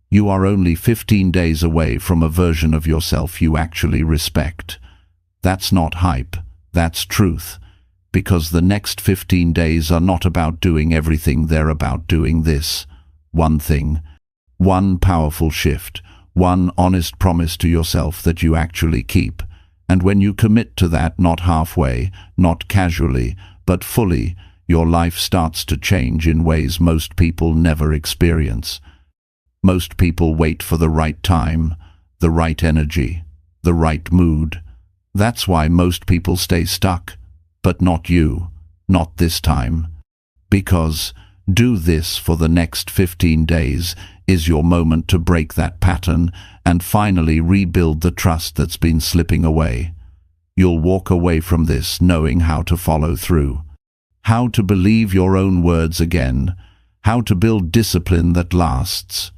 You are only 15 days away from a version of yourself you actually respect. That's not hype, that's truth. Because the next 15 days are not about doing everything, they're about doing this. One thing. One powerful shift. One honest promise to yourself that you actually keep. And when you commit to that, not halfway, not casually, but fully, your life starts to change in ways most people never experience. Most people wait for the right time, the right energy, the right mood. That's why most people stay stuck. But not you, not this time. Because do this for the next 15 days is your moment to break that pattern and finally rebuild the trust that's been slipping away. You'll walk away from this knowing how to follow through, how to believe your own words again, how to build discipline that lasts.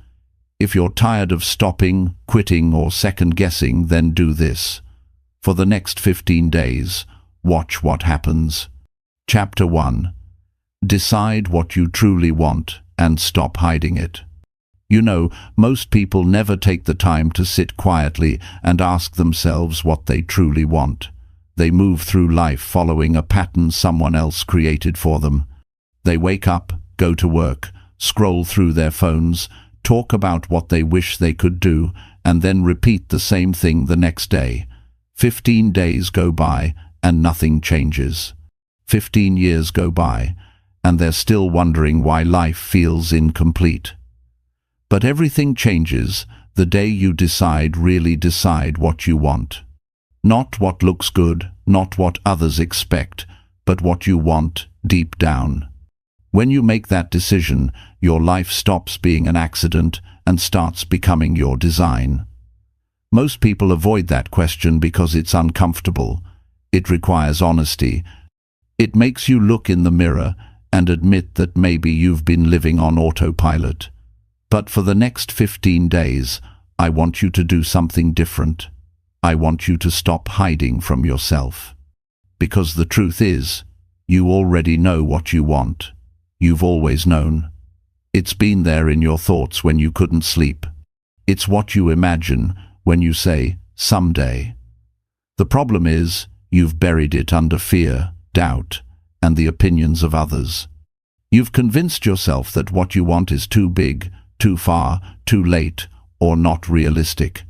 If you're tired of stopping, quitting, or second-guessing, then do this. For the next 15 days, watch what happens. Chapter 1. Decide what you truly want and stop hiding it. You know, most people never take the time to sit quietly and ask themselves what they truly want. They move through life following a pattern someone else created for them. They wake up, go to work, scroll through their phones, talk about what they wish they could do, and then repeat the same thing the next day. 15 days go by, and nothing changes. 15 years go by, and they're still wondering why life feels incomplete. But everything changes the day you really decide what you want. Not what looks good, not what others expect, but what you want deep down. When you make that decision, your life stops being an accident and starts becoming your design. Most people avoid that question because it's uncomfortable. It requires honesty. It makes you look in the mirror and admit that maybe you've been living on autopilot. But for the next 15 days, I want you to do something different. I want you to stop hiding from yourself. Because the truth is, you already know what you want. You've always known. It's been there in your thoughts when you couldn't sleep. It's what you imagine when you say, someday. The problem is, you've buried it under fear, doubt, and the opinions of others. You've convinced yourself that what you want is too big, too far, too late, or not realistic.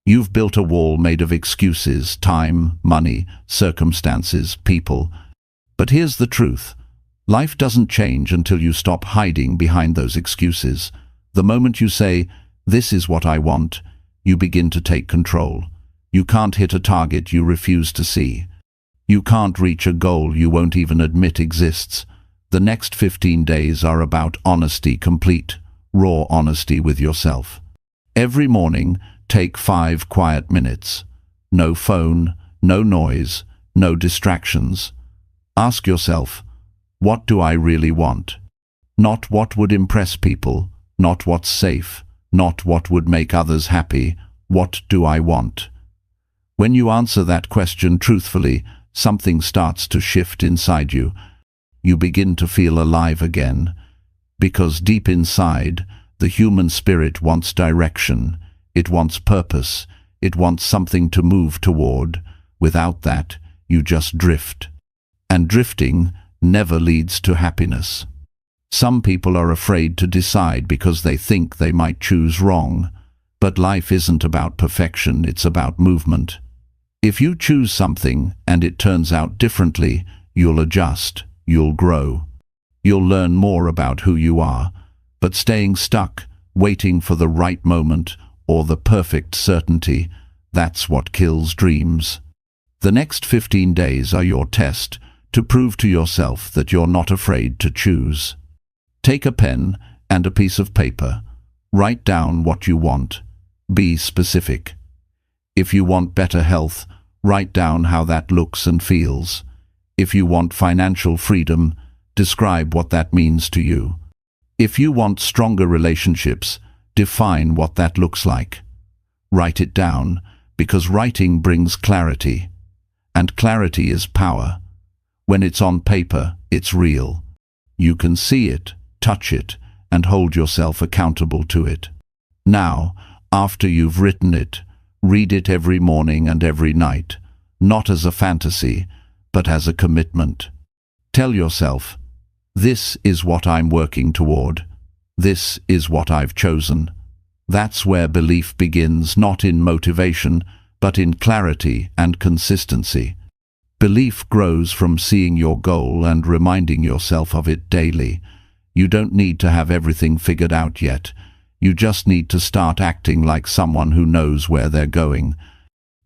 You've built a wall made of excuses, time, money, circumstances, people. But here's the truth. Life doesn't change until you stop hiding behind those excuses. The moment you say, this is what I want, you begin to take control. You can't hit a target you refuse to see. You can't reach a goal you won't even admit exists. The next 15 days are about honesty, complete, raw honesty with yourself. Every morning, take 5 quiet minutes. No phone, no noise, no distractions. Ask yourself, what do I really want? Not what would impress people, not what's safe, not what would make others happy. What do I want? When you answer that question truthfully, something starts to shift inside you. You begin to feel alive again. Because deep inside, the human spirit wants direction. It wants purpose. It wants something to move toward. Without that, you just drift. And drifting never leads to happiness. Some people are afraid to decide because they think they might choose wrong. But life isn't about perfection, it's about movement. If you choose something and it turns out differently, you'll adjust, you'll grow. You'll learn more about who you are. But staying stuck, waiting for the right moment or the perfect certainty, that's what kills dreams. The next 15 days are your test to prove to yourself that you're not afraid to choose. Take a pen and a piece of paper. Write down what you want. Be specific. If you want better health, write down how that looks and feels. If you want financial freedom, describe what that means to you. If you want stronger relationships, define what that looks like. Write it down, because writing brings clarity. And clarity is power. When it's on paper, it's real. You can see it, touch it, and hold yourself accountable to it. Now, after you've written it, read it every morning and every night, not as a fantasy, but as a commitment. Tell yourself, this is what I'm working toward. This is what I've chosen. That's where belief begins, not in motivation, but in clarity and consistency. Belief grows from seeing your goal and reminding yourself of it daily. You don't need to have everything figured out yet. You just need to start acting like someone who knows where they're going.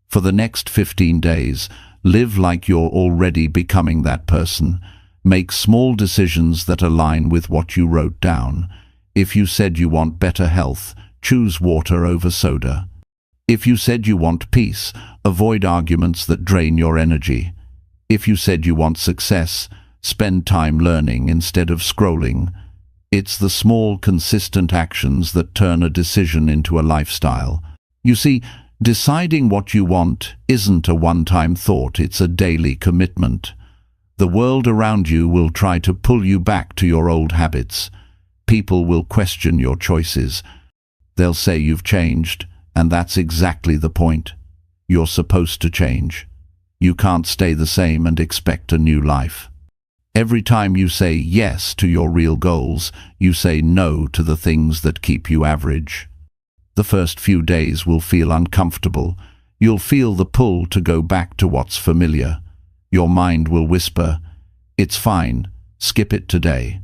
For the next 15 days, live like you're already becoming that person. Make small decisions that align with what you wrote down. If you said you want better health, choose water over soda. If you said you want peace, avoid arguments that drain your energy. If you said you want success, spend time learning instead of scrolling. It's the small, consistent actions that turn a decision into a lifestyle. You see, deciding what you want isn't a one-time thought, it's a daily commitment. The world around you will try to pull you back to your old habits. People will question your choices. They'll say you've changed, and that's exactly the point. You're supposed to change. You can't stay the same and expect a new life. Every time you say yes to your real goals, you say no to the things that keep you average. The first few days will feel uncomfortable. You'll feel the pull to go back to what's familiar. Your mind will whisper, "It's fine, skip it today."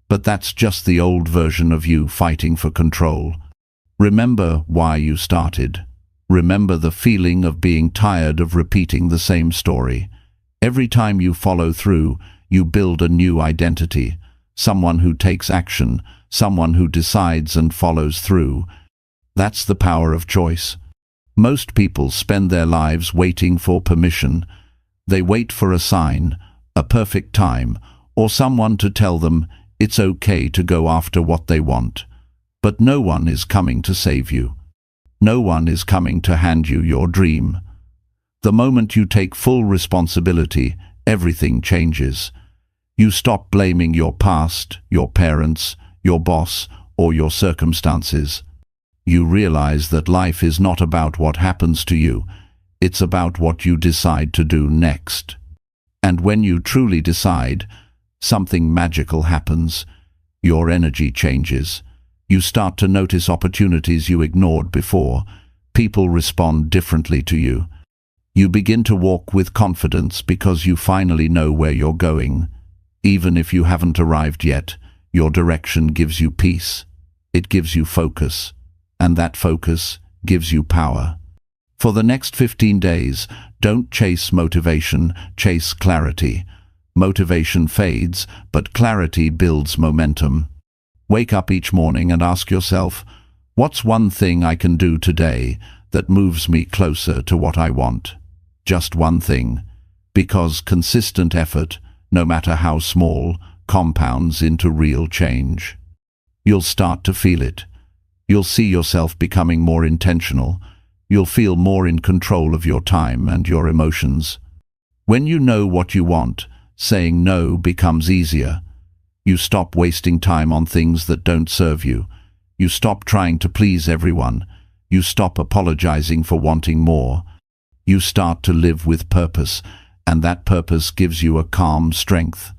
But that's just the old version of you fighting for control. Remember why you started. Remember the feeling of being tired of repeating the same story. Every time you follow through, you build a new identity, someone who takes action, someone who decides and follows through. That's the power of choice. Most people spend their lives waiting for permission. They wait for a sign, a perfect time, or someone to tell them it's okay to go after what they want. But no one is coming to save you. No one is coming to hand you your dream. The moment you take full responsibility, everything changes. You stop blaming your past, your parents, your boss, or your circumstances. You realize that life is not about what happens to you, it's about what you decide to do next. And when you truly decide, something magical happens. Your energy changes. You start to notice opportunities you ignored before. People respond differently to you. You begin to walk with confidence because you finally know where you're going. Even if you haven't arrived yet, your direction gives you peace. It gives you focus. And that focus gives you power. For the next 15 days, don't chase motivation, chase clarity. Motivation fades, but clarity builds momentum. Wake up each morning and ask yourself, what's one thing I can do today that moves me closer to what I want? Just one thing. Because consistent effort, no matter how small, compounds into real change. You'll start to feel it. You'll see yourself becoming more intentional. You'll feel more in control of your time and your emotions. When you know what you want, saying no becomes easier. You stop wasting time on things that don't serve you. You stop trying to please everyone. You stop apologizing for wanting more. You start to live with purpose, and that purpose gives you a calm strength.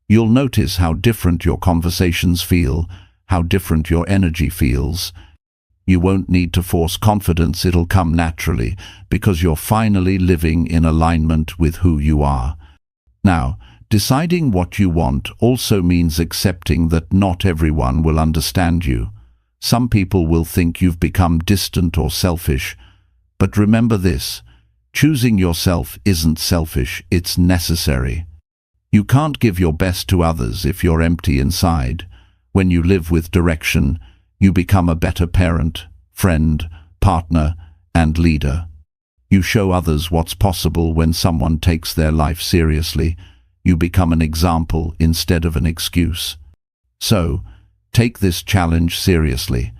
You'll notice how different your conversations feel, how different your energy feels. You won't need to force confidence, it'll come naturally, because you're finally living in alignment with who you are. Now, deciding what you want also means accepting that not everyone will understand you. Some people will think you've become distant or selfish. But remember this, choosing yourself isn't selfish, it's necessary. You can't give your best to others if you're empty inside. When you live with direction, you become a better parent, friend, partner, and leader. You show others what's possible when someone takes their life seriously. You become an example instead of an excuse. So, take this challenge seriously.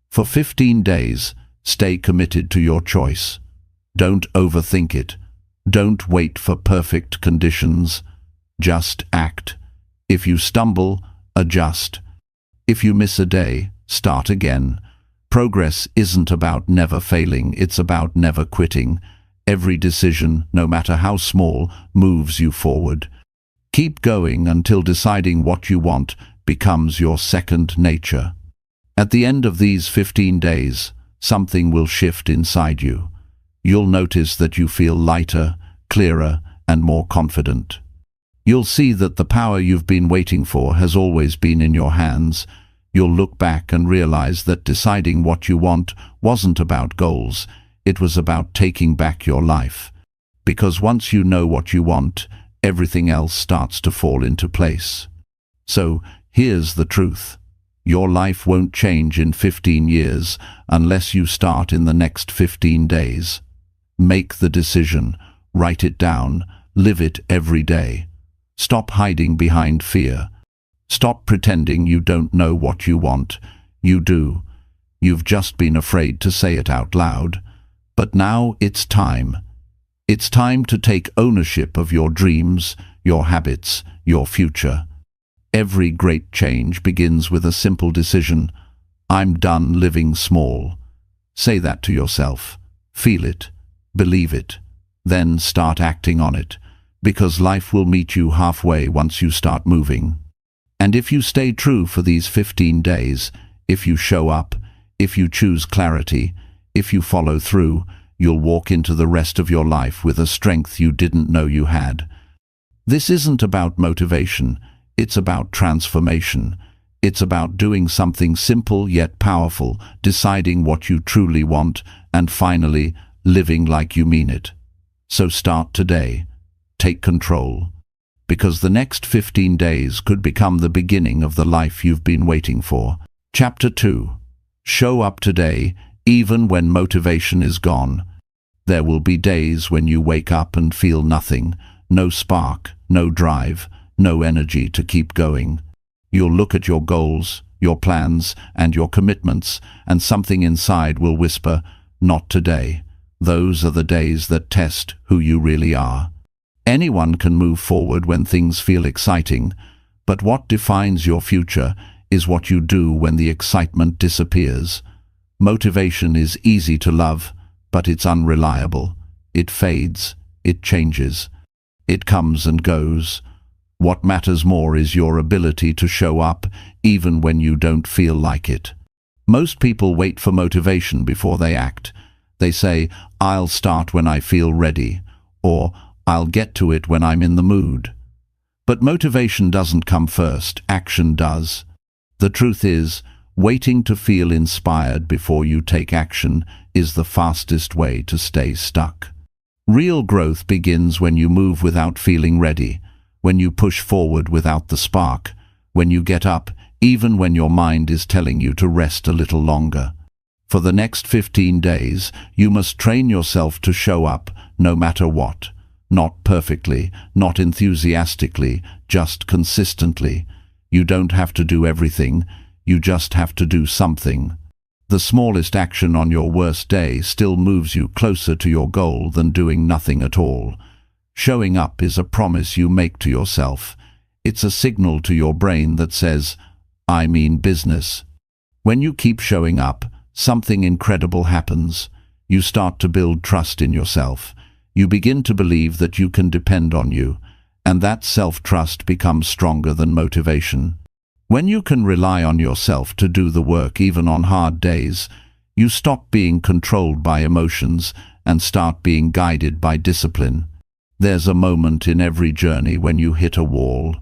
For 15 days, stay committed to your choice. Don't overthink it. Don't wait for perfect conditions. Just act. If you stumble, adjust. If you miss a day, start again. Progress isn't about never failing, it's about never quitting. Every decision, no matter how small, moves you forward. Keep going until deciding what you want becomes your second nature. At the end of these 15 days, something will shift inside you. You'll notice that you feel lighter, clearer, and more confident. You'll see that the power you've been waiting for has always been in your hands. You'll look back and realize that deciding what you want wasn't about goals, it was about taking back your life. Because once you know what you want, everything else starts to fall into place. So, here's the truth. Your life won't change in 15 years unless you start in the next 15 days. Make the decision, write it down, live it every day. Stop hiding behind fear. Stop pretending you don't know what you want. You do. You've just been afraid to say it out loud. But now it's time. It's time to take ownership of your dreams, your habits, your future. Every great change begins with a simple decision. I'm done living small. Say that to yourself. Feel it. Believe it. Then start acting on it. Because life will meet you halfway once you start moving. And if you stay true for these 15 days, if you show up, if you choose clarity, if you follow through, you'll walk into the rest of your life with a strength you didn't know you had. This isn't about motivation, it's about transformation. It's about doing something simple yet powerful, deciding what you truly want, and finally, living like you mean it. So start today. Take control. Because the next 15 days could become the beginning of the life you've been waiting for. Chapter 2. Show up today, even when motivation is gone. There will be days when you wake up and feel nothing, no spark, no drive, no energy to keep going. You'll look at your goals, your plans, and your commitments, and something inside will whisper, "Not today." Those are the days that test who you really are. Anyone can move forward when things feel exciting, but what defines your future is what you do when the excitement disappears. Motivation is easy to love, but it's unreliable. It fades, it changes, it comes and goes. What matters more is your ability to show up even when you don't feel like it. Most people wait for motivation before they act. They say, "I'll start when I feel ready," or "I'll get to it when I'm in the mood." But motivation doesn't come first, action does. The truth is, waiting to feel inspired before you take action is the fastest way to stay stuck. Real growth begins when you move without feeling ready, when you push forward without the spark, when you get up even when your mind is telling you to rest a little longer. For the next 15 days, you must train yourself to show up no matter what. Not perfectly, not enthusiastically, just consistently. You don't have to do everything, you just have to do something. The smallest action on your worst day still moves you closer to your goal than doing nothing at all. Showing up is a promise you make to yourself. It's a signal to your brain that says, "I mean business." When you keep showing up, something incredible happens. You start to build trust in yourself. You begin to believe that you can depend on you, and that self-trust becomes stronger than motivation. When you can rely on yourself to do the work even on hard days, you stop being controlled by emotions and start being guided by discipline. There's a moment in every journey when you hit a wall.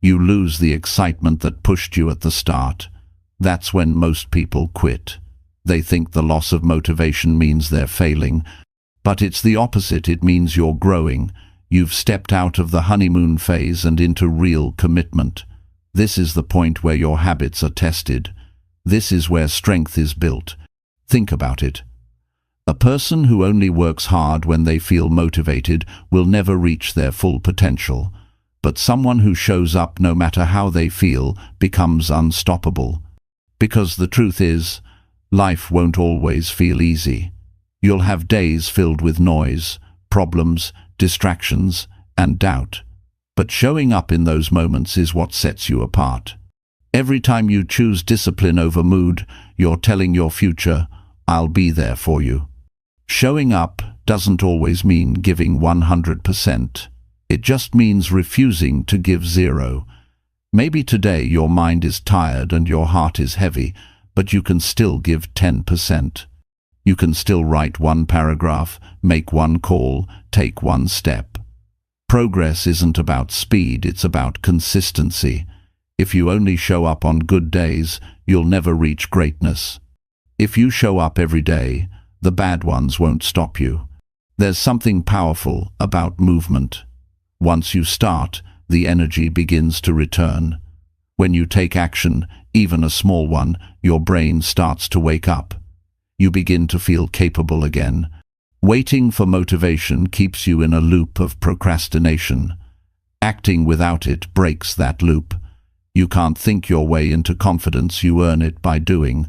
You lose the excitement that pushed you at the start. That's when most people quit. They think the loss of motivation means they're failing, but it's the opposite. It means you're growing. You've stepped out of the honeymoon phase and into real commitment. This is the point where your habits are tested. This is where strength is built. Think about it. A person who only works hard when they feel motivated will never reach their full potential. But someone who shows up no matter how they feel becomes unstoppable. Because the truth is, life won't always feel easy. You'll have days filled with noise, problems, distractions, and doubt. But showing up in those moments is what sets you apart. Every time you choose discipline over mood, you're telling your future, I'll be there for you. Showing up doesn't always mean giving 100%. It just means refusing to give 0. Maybe today your mind is tired and your heart is heavy, but you can still give 10%. You can still write 1 paragraph, make 1 call, take 1 step. Progress isn't about speed, it's about consistency. If you only show up on good days, you'll never reach greatness. If you show up every day, the bad ones won't stop you. There's something powerful about movement. Once you start, the energy begins to return. When you take action, even a small one, your brain starts to wake up. You begin to feel capable again. Waiting for motivation keeps you in a loop of procrastination. Acting without it breaks that loop. You can't think your way into confidence, you earn it by doing.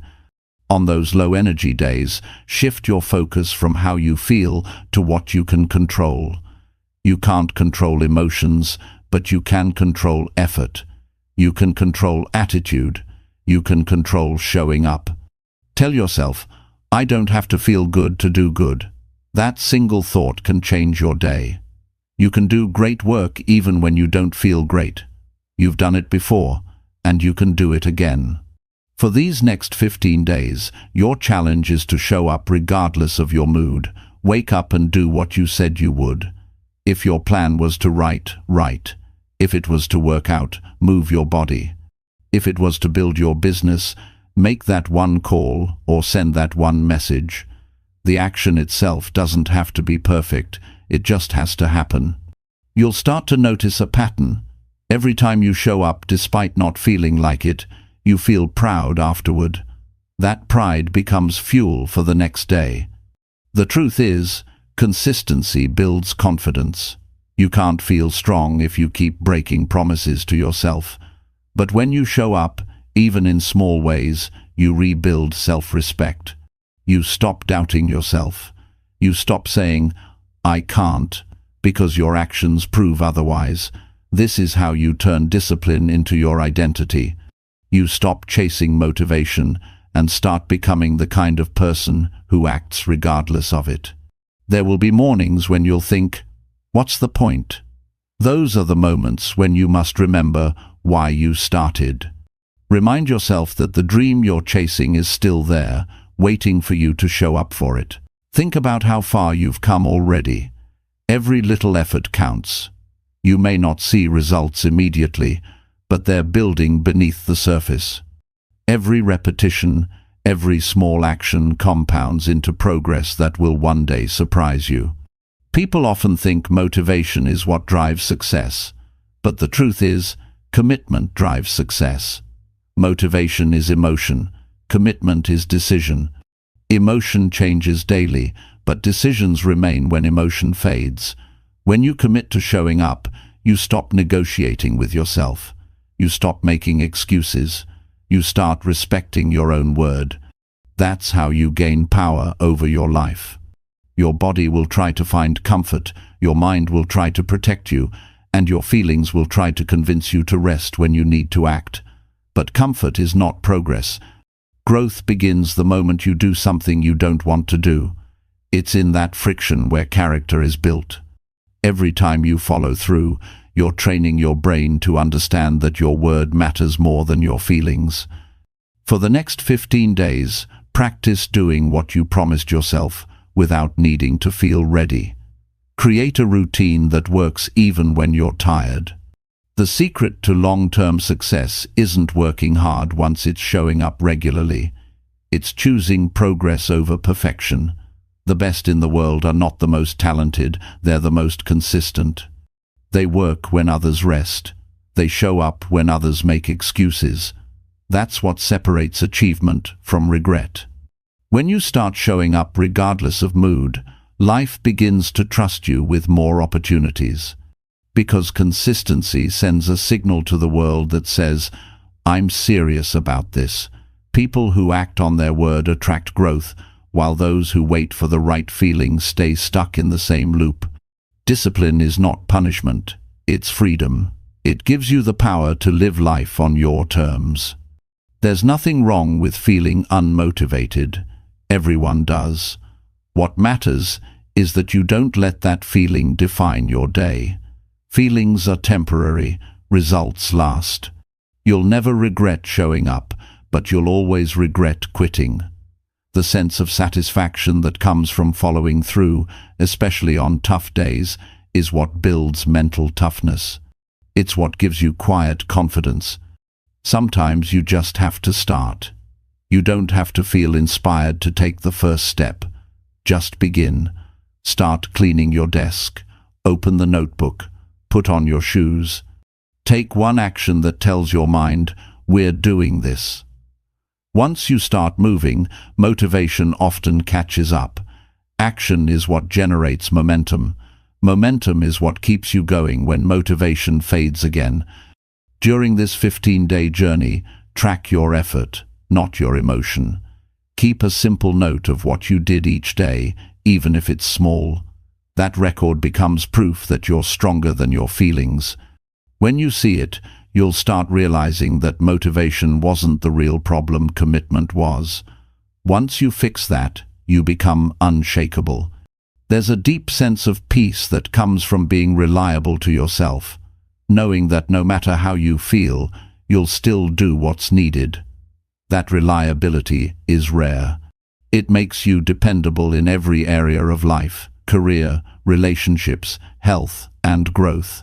On those low-energy days, shift your focus from how you feel to what you can control. You can't control emotions, but you can control effort. You can control attitude. You can control showing up. Tell yourself, I don't have to feel good to do good. That single thought can change your day. You can do great work even when you don't feel great. You've done it before, and you can do it again. For these next 15 days, your challenge is to show up regardless of your mood. Wake up and do what you said you would. If your plan was to write, write. If it was to work out, move your body. If it was to build your business, make that 1 call or send that 1 message. The action itself doesn't have to be perfect, it just has to happen. You'll start to notice a pattern. Every time you show up despite not feeling like it, you feel proud afterward. That pride becomes fuel for the next day. The truth is, consistency builds confidence. You can't feel strong if you keep breaking promises to yourself. But when you show up, even in small ways, you rebuild self-respect. You stop doubting yourself. You stop saying, I can't, because your actions prove otherwise. This is how you turn discipline into your identity. You stop chasing motivation and start becoming the kind of person who acts regardless of it. There will be mornings when you'll think, what's the point? Those are the moments when you must remember why you started. Remind yourself that the dream you're chasing is still there, waiting for you to show up for it. Think about how far you've come already. Every little effort counts. You may not see results immediately, but they're building beneath the surface. Every repetition, every small action compounds into progress that will one day surprise you. People often think motivation is what drives success, but the truth is, commitment drives success. Motivation is emotion, commitment is decision. Emotion changes daily, but decisions remain when emotion fades. When you commit to showing up, you stop negotiating with yourself. You stop making excuses. You start respecting your own word. That's how you gain power over your life. Your body will try to find comfort, your mind will try to protect you, and your feelings will try to convince you to rest when you need to act. But comfort is not progress. Growth begins the moment you do something you don't want to do. It's in that friction where character is built. Every time you follow through, you're training your brain to understand that your word matters more than your feelings. For the next 15 days, practice doing what you promised yourself without needing to feel ready. Create a routine that works even when you're tired. The secret to long-term success isn't working hard once it's showing up regularly. It's choosing progress over perfection. The best in the world are not the most talented, they're the most consistent. They work when others rest. They show up when others make excuses. That's what separates achievement from regret. When you start showing up regardless of mood, life begins to trust you with more opportunities. Because consistency sends a signal to the world that says, I'm serious about this. People who act on their word attract growth, while those who wait for the right feeling stay stuck in the same loop. Discipline is not punishment, it's freedom. It gives you the power to live life on your terms. There's nothing wrong with feeling unmotivated. Everyone does. What matters is that you don't let that feeling define your day. Feelings are temporary, results last. You'll never regret showing up, but you'll always regret quitting. The sense of satisfaction that comes from following through, especially on tough days, is what builds mental toughness. It's what gives you quiet confidence. Sometimes you just have to start. You don't have to feel inspired to take the first step. Just begin. Start cleaning your desk. Open the notebook. Put on your shoes. Take one action that tells your mind, "We're doing this." Once you start moving, motivation often catches up. Action is what generates momentum. Momentum is what keeps you going when motivation fades again. During this 15-day journey, track your effort, not your emotion. Keep a simple note of what you did each day, even if it's small. That record becomes proof that you're stronger than your feelings. When you see it, you'll start realizing that motivation wasn't the real problem, commitment was. Once you fix that, you become unshakable. There's a deep sense of peace that comes from being reliable to yourself, knowing that no matter how you feel, you'll still do what's needed. That reliability is rare. It makes you dependable in every area of life, career, relationships, health, and growth.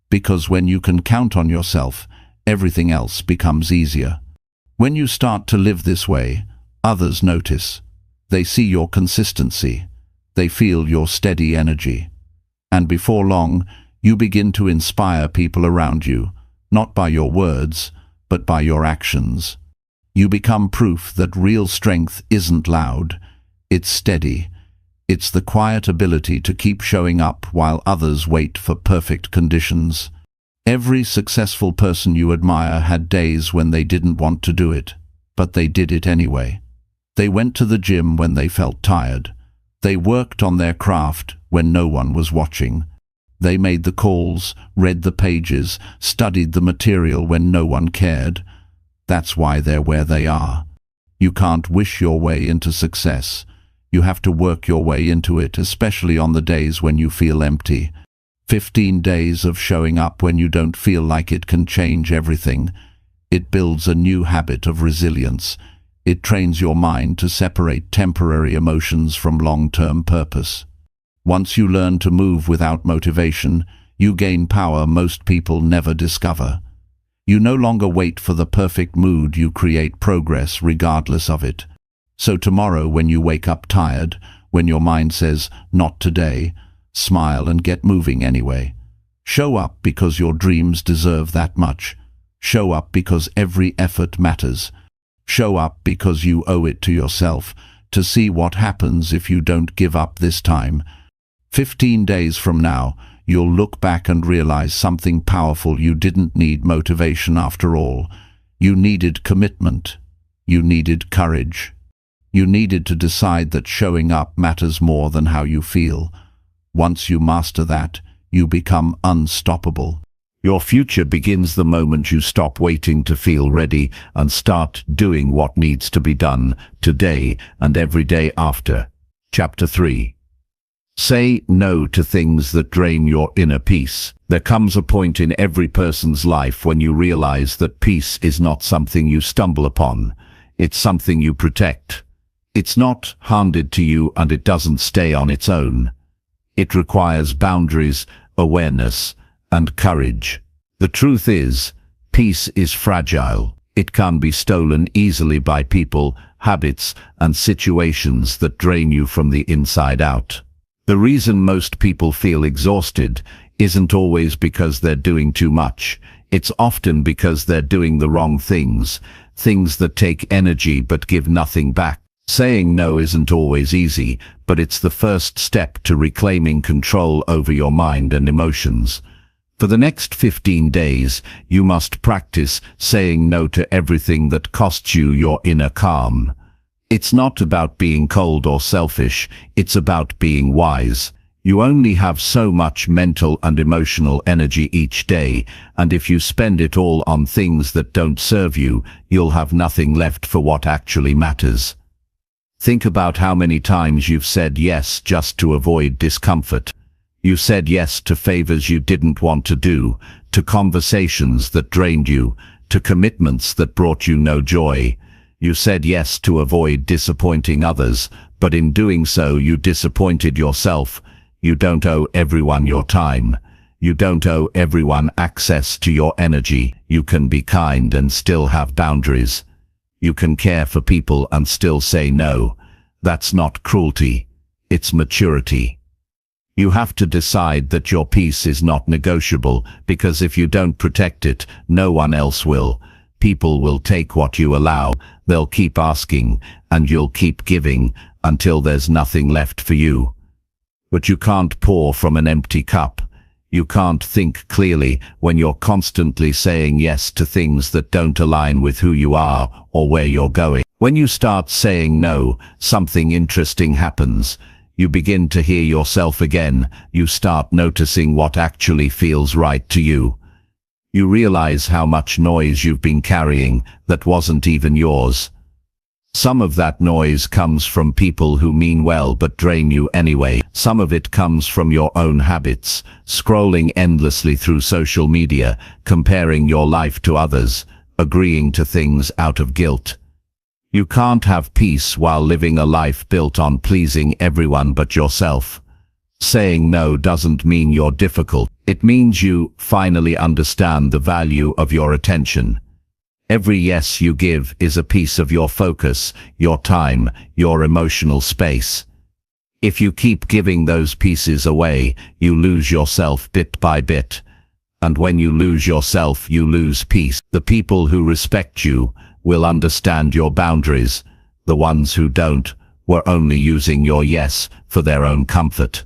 Because when you can count on yourself, everything else becomes easier. When you start to live this way, others notice. They see your consistency. They feel your steady energy. And before long, you begin to inspire people around you, not by your words, but by your actions. You become proof that real strength isn't loud, it's steady. It's the quiet ability to keep showing up while others wait for perfect conditions. Every successful person you admire had days when they didn't want to do it, but they did it anyway. They went to the gym when they felt tired. They worked on their craft when no one was watching. They made the calls, read the pages, studied the material when no one cared. That's why they're where they are. You can't wish your way into success. You have to work your way into it, especially on the days when you feel empty. 15 days of showing up when you don't feel like it can change everything. It builds a new habit of resilience. It trains your mind to separate temporary emotions from long-term purpose. Once you learn to move without motivation, you gain power most people never discover. You no longer wait for the perfect mood, you create progress regardless of it. So tomorrow, when you wake up tired, when your mind says, "Not today," smile and get moving anyway. Show up because your dreams deserve that much. Show up because every effort matters. Show up because you owe it to yourself to see what happens if you don't give up this time. 15 days from now, you'll look back and realize something powerful. You didn't need motivation after all. You needed commitment. You needed courage. You needed to decide that showing up matters more than how you feel. Once you master that, you become unstoppable. Your future begins the moment you stop waiting to feel ready and start doing what needs to be done today and every day after. Chapter 3. Say no to things that drain your inner peace. There comes a point in every person's life when you realize that peace is not something you stumble upon. It's something you protect. It's not handed to you and it doesn't stay on its own. It requires boundaries, awareness, and courage. The truth is, peace is fragile. It can be stolen easily by people, habits, and situations that drain you from the inside out. The reason most people feel exhausted isn't always because they're doing too much. It's often because they're doing the wrong things, things that take energy but give nothing back. Saying no isn't always easy, but it's the first step to reclaiming control over your mind and emotions. For the next 15 days, you must practice saying no to everything that costs you your inner calm. It's not about being cold or selfish, it's about being wise. You only have so much mental and emotional energy each day, and if you spend it all on things that don't serve you, you'll have nothing left for what actually matters. Think about how many times you've said yes just to avoid discomfort. You said yes to favors you didn't want to do, to conversations that drained you, to commitments that brought you no joy. You said yes to avoid disappointing others, but in doing so you disappointed yourself. You don't owe everyone your time. You don't owe everyone access to your energy. You can be kind and still have boundaries. You can care for people and still say no. That's not cruelty. It's maturity. You have to decide that your peace is not negotiable, because if you don't protect it, no one else will. People will take what you allow. They'll keep asking, and you'll keep giving, until there's nothing left for you. But you can't pour from an empty cup. You can't think clearly when you're constantly saying yes to things that don't align with who you are or where you're going. When you start saying no, something interesting happens. You begin to hear yourself again. You start noticing what actually feels right to you. You realize how much noise you've been carrying that wasn't even yours. Some of that noise comes from people who mean well but drain you anyway. Some of it comes from your own habits, scrolling endlessly through social media, comparing your life to others, agreeing to things out of guilt. You can't have peace while living a life built on pleasing everyone but yourself. Saying no doesn't mean you're difficult. It means you finally understand the value of your attention. Every yes you give is a piece of your focus, your time, your emotional space. If you keep giving those pieces away, you lose yourself bit by bit. And when you lose yourself, you lose peace. The people who respect you will understand your boundaries. The ones who don't were only using your yes for their own comfort.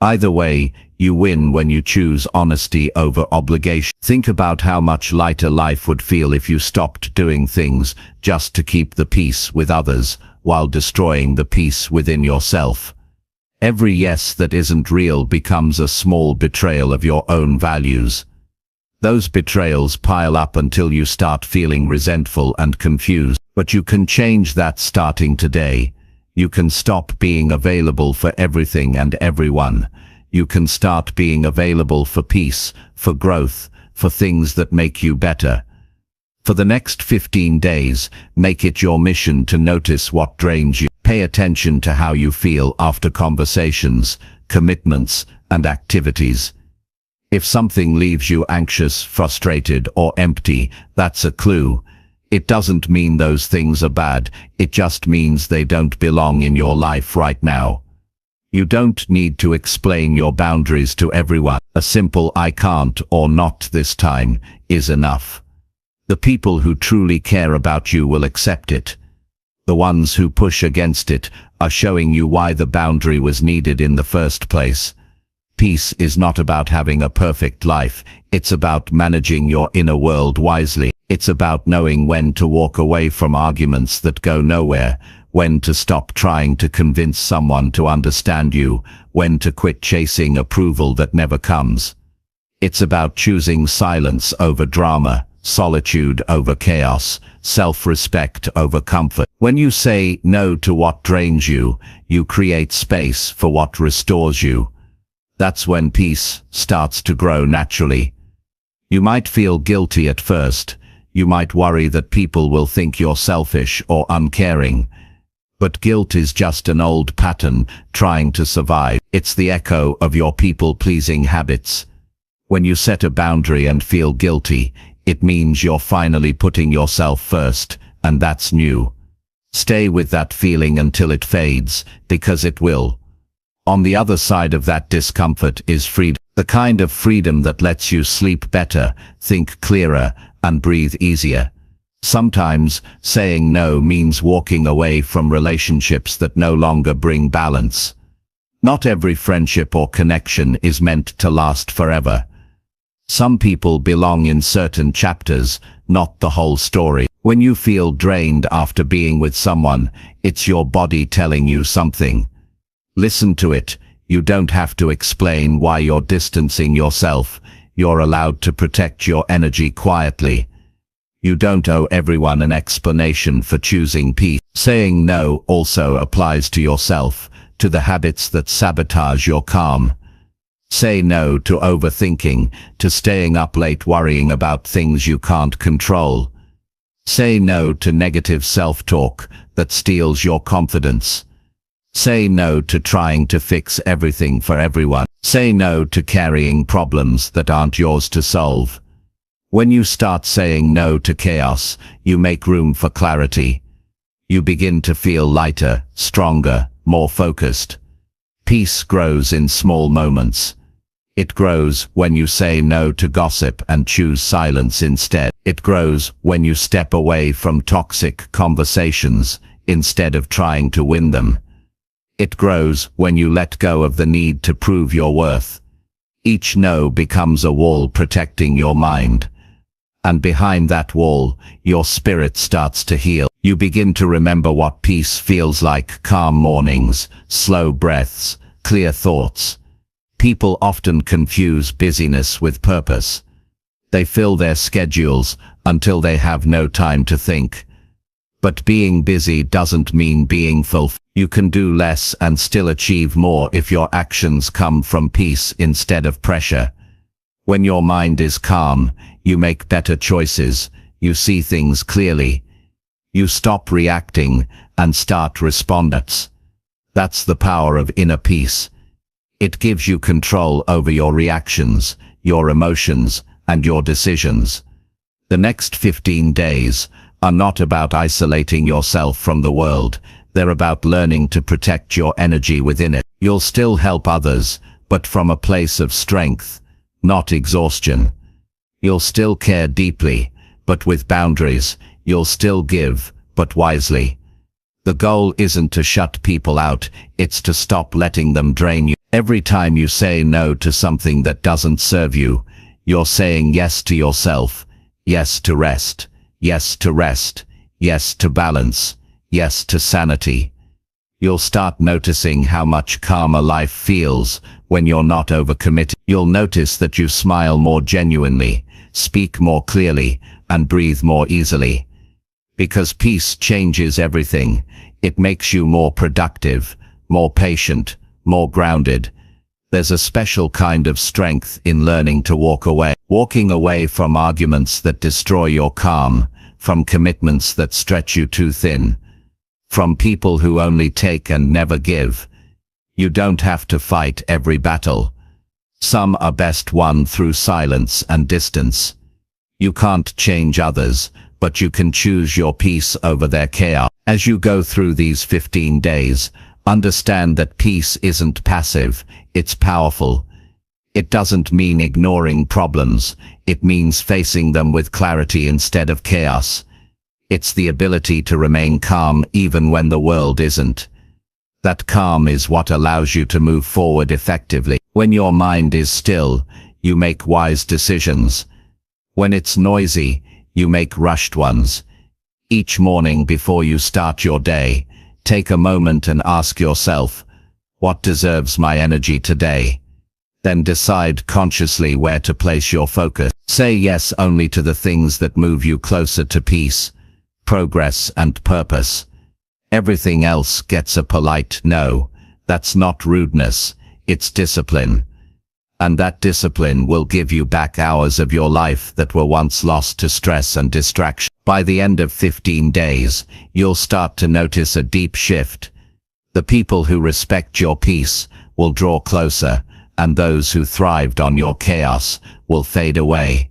Either way, you win when you choose honesty over obligation. Think about how much lighter life would feel if you stopped doing things just to keep the peace with others while destroying the peace within yourself. Every yes that isn't real becomes a small betrayal of your own values. Those betrayals pile up until you start feeling resentful and confused. But you can change that starting today. You can stop being available for everything and everyone. You can start being available for peace, for growth, for things that make you better. For the next 15 days, make it your mission to notice what drains you. Pay attention to how you feel after conversations, commitments, and activities. If something leaves you anxious, frustrated, or empty, that's a clue. It doesn't mean those things are bad, it just means they don't belong in your life right now. You don't need to explain your boundaries to everyone. A simple "I can't" or "not this time" is enough. The people who truly care about you will accept it. The ones who push against it are showing you why the boundary was needed in the first place. Peace is not about having a perfect life, it's about managing your inner world wisely. It's about knowing when to walk away from arguments that go nowhere, when to stop trying to convince someone to understand you, when to quit chasing approval that never comes. It's about choosing silence over drama, solitude over chaos, self-respect over comfort. When you say no to what drains you, you create space for what restores you. That's when peace starts to grow naturally. You might feel guilty at first. You might worry that people will think you're selfish or uncaring. But guilt is just an old pattern trying to survive. It's the echo of your people-pleasing habits. When you set a boundary and feel guilty, it means you're finally putting yourself first, and that's new. Stay with that feeling until it fades, because it will. On the other side of that discomfort is freedom. The kind of freedom that lets you sleep better, think clearer, and breathe easier. Sometimes, saying no means walking away from relationships that no longer bring balance. Not every friendship or connection is meant to last forever. Some people belong in certain chapters, not the whole story. When you feel drained after being with someone, it's your body telling you something. Listen to it. You don't have to explain why you're distancing yourself. You're allowed to protect your energy quietly. You don't owe everyone an explanation for choosing peace. Saying no also applies to yourself, to the habits that sabotage your calm. Say no to overthinking, to staying up late worrying about things you can't control. Say no to negative self-talk that steals your confidence. Say no to trying to fix everything for everyone. Say no to carrying problems that aren't yours to solve. When you start saying no to chaos, you make room for clarity. You begin to feel lighter, stronger, more focused. Peace grows in small moments. It grows when you say no to gossip and choose silence instead. It grows when you step away from toxic conversations instead of trying to win them. It grows when you let go of the need to prove your worth. Each no becomes a wall protecting your mind. And behind that wall, your spirit starts to heal. You begin to remember what peace feels like: calm mornings, slow breaths, clear thoughts. People often confuse busyness with purpose. They fill their schedules until they have no time to think. But being busy doesn't mean being fulfilled. You can do less and still achieve more if your actions come from peace instead of pressure. When your mind is calm, you make better choices. You see things clearly. You stop reacting and start responding. That's the power of inner peace. It gives you control over your reactions, your emotions, and your decisions. The next 15 days are not about isolating yourself from the world. They're about learning to protect your energy within it. You'll still help others, but from a place of strength, not exhaustion. You'll still care deeply, but with boundaries. You'll still give, but wisely. The goal isn't to shut people out, it's to stop letting them drain you. Every time you say no to something that doesn't serve you, you're saying yes to yourself, yes to rest, yes to rest, yes to balance, yes to sanity. You'll start noticing how much calmer life feels when you're not overcommitted. You'll notice that you smile more genuinely, speak more clearly, and breathe more easily. Because peace changes everything. It makes you more productive, more patient, more grounded. There's a special kind of strength in learning to walk away. Walking away from arguments that destroy your calm, from commitments that stretch you too thin, from people who only take and never give. You don't have to fight every battle. Some are best won through silence and distance. You can't change others, but you can choose your peace over their chaos. As you go through these 15 days, understand that peace isn't passive, it's powerful. It doesn't mean ignoring problems, it means facing them with clarity instead of chaos. It's the ability to remain calm even when the world isn't. That calm is what allows you to move forward effectively. When your mind is still, you make wise decisions. When it's noisy, you make rushed ones. Each morning before you start your day, take a moment and ask yourself, what deserves my energy today? Then decide consciously where to place your focus. Say yes only to the things that move you closer to peace, progress, and purpose. Everything else gets a polite no. That's not rudeness, it's discipline. And that discipline will give you back hours of your life that were once lost to stress and distraction. By the end of 15 days, you'll start to notice a deep shift. The people who respect your peace will draw closer, and those who thrived on your chaos will fade away.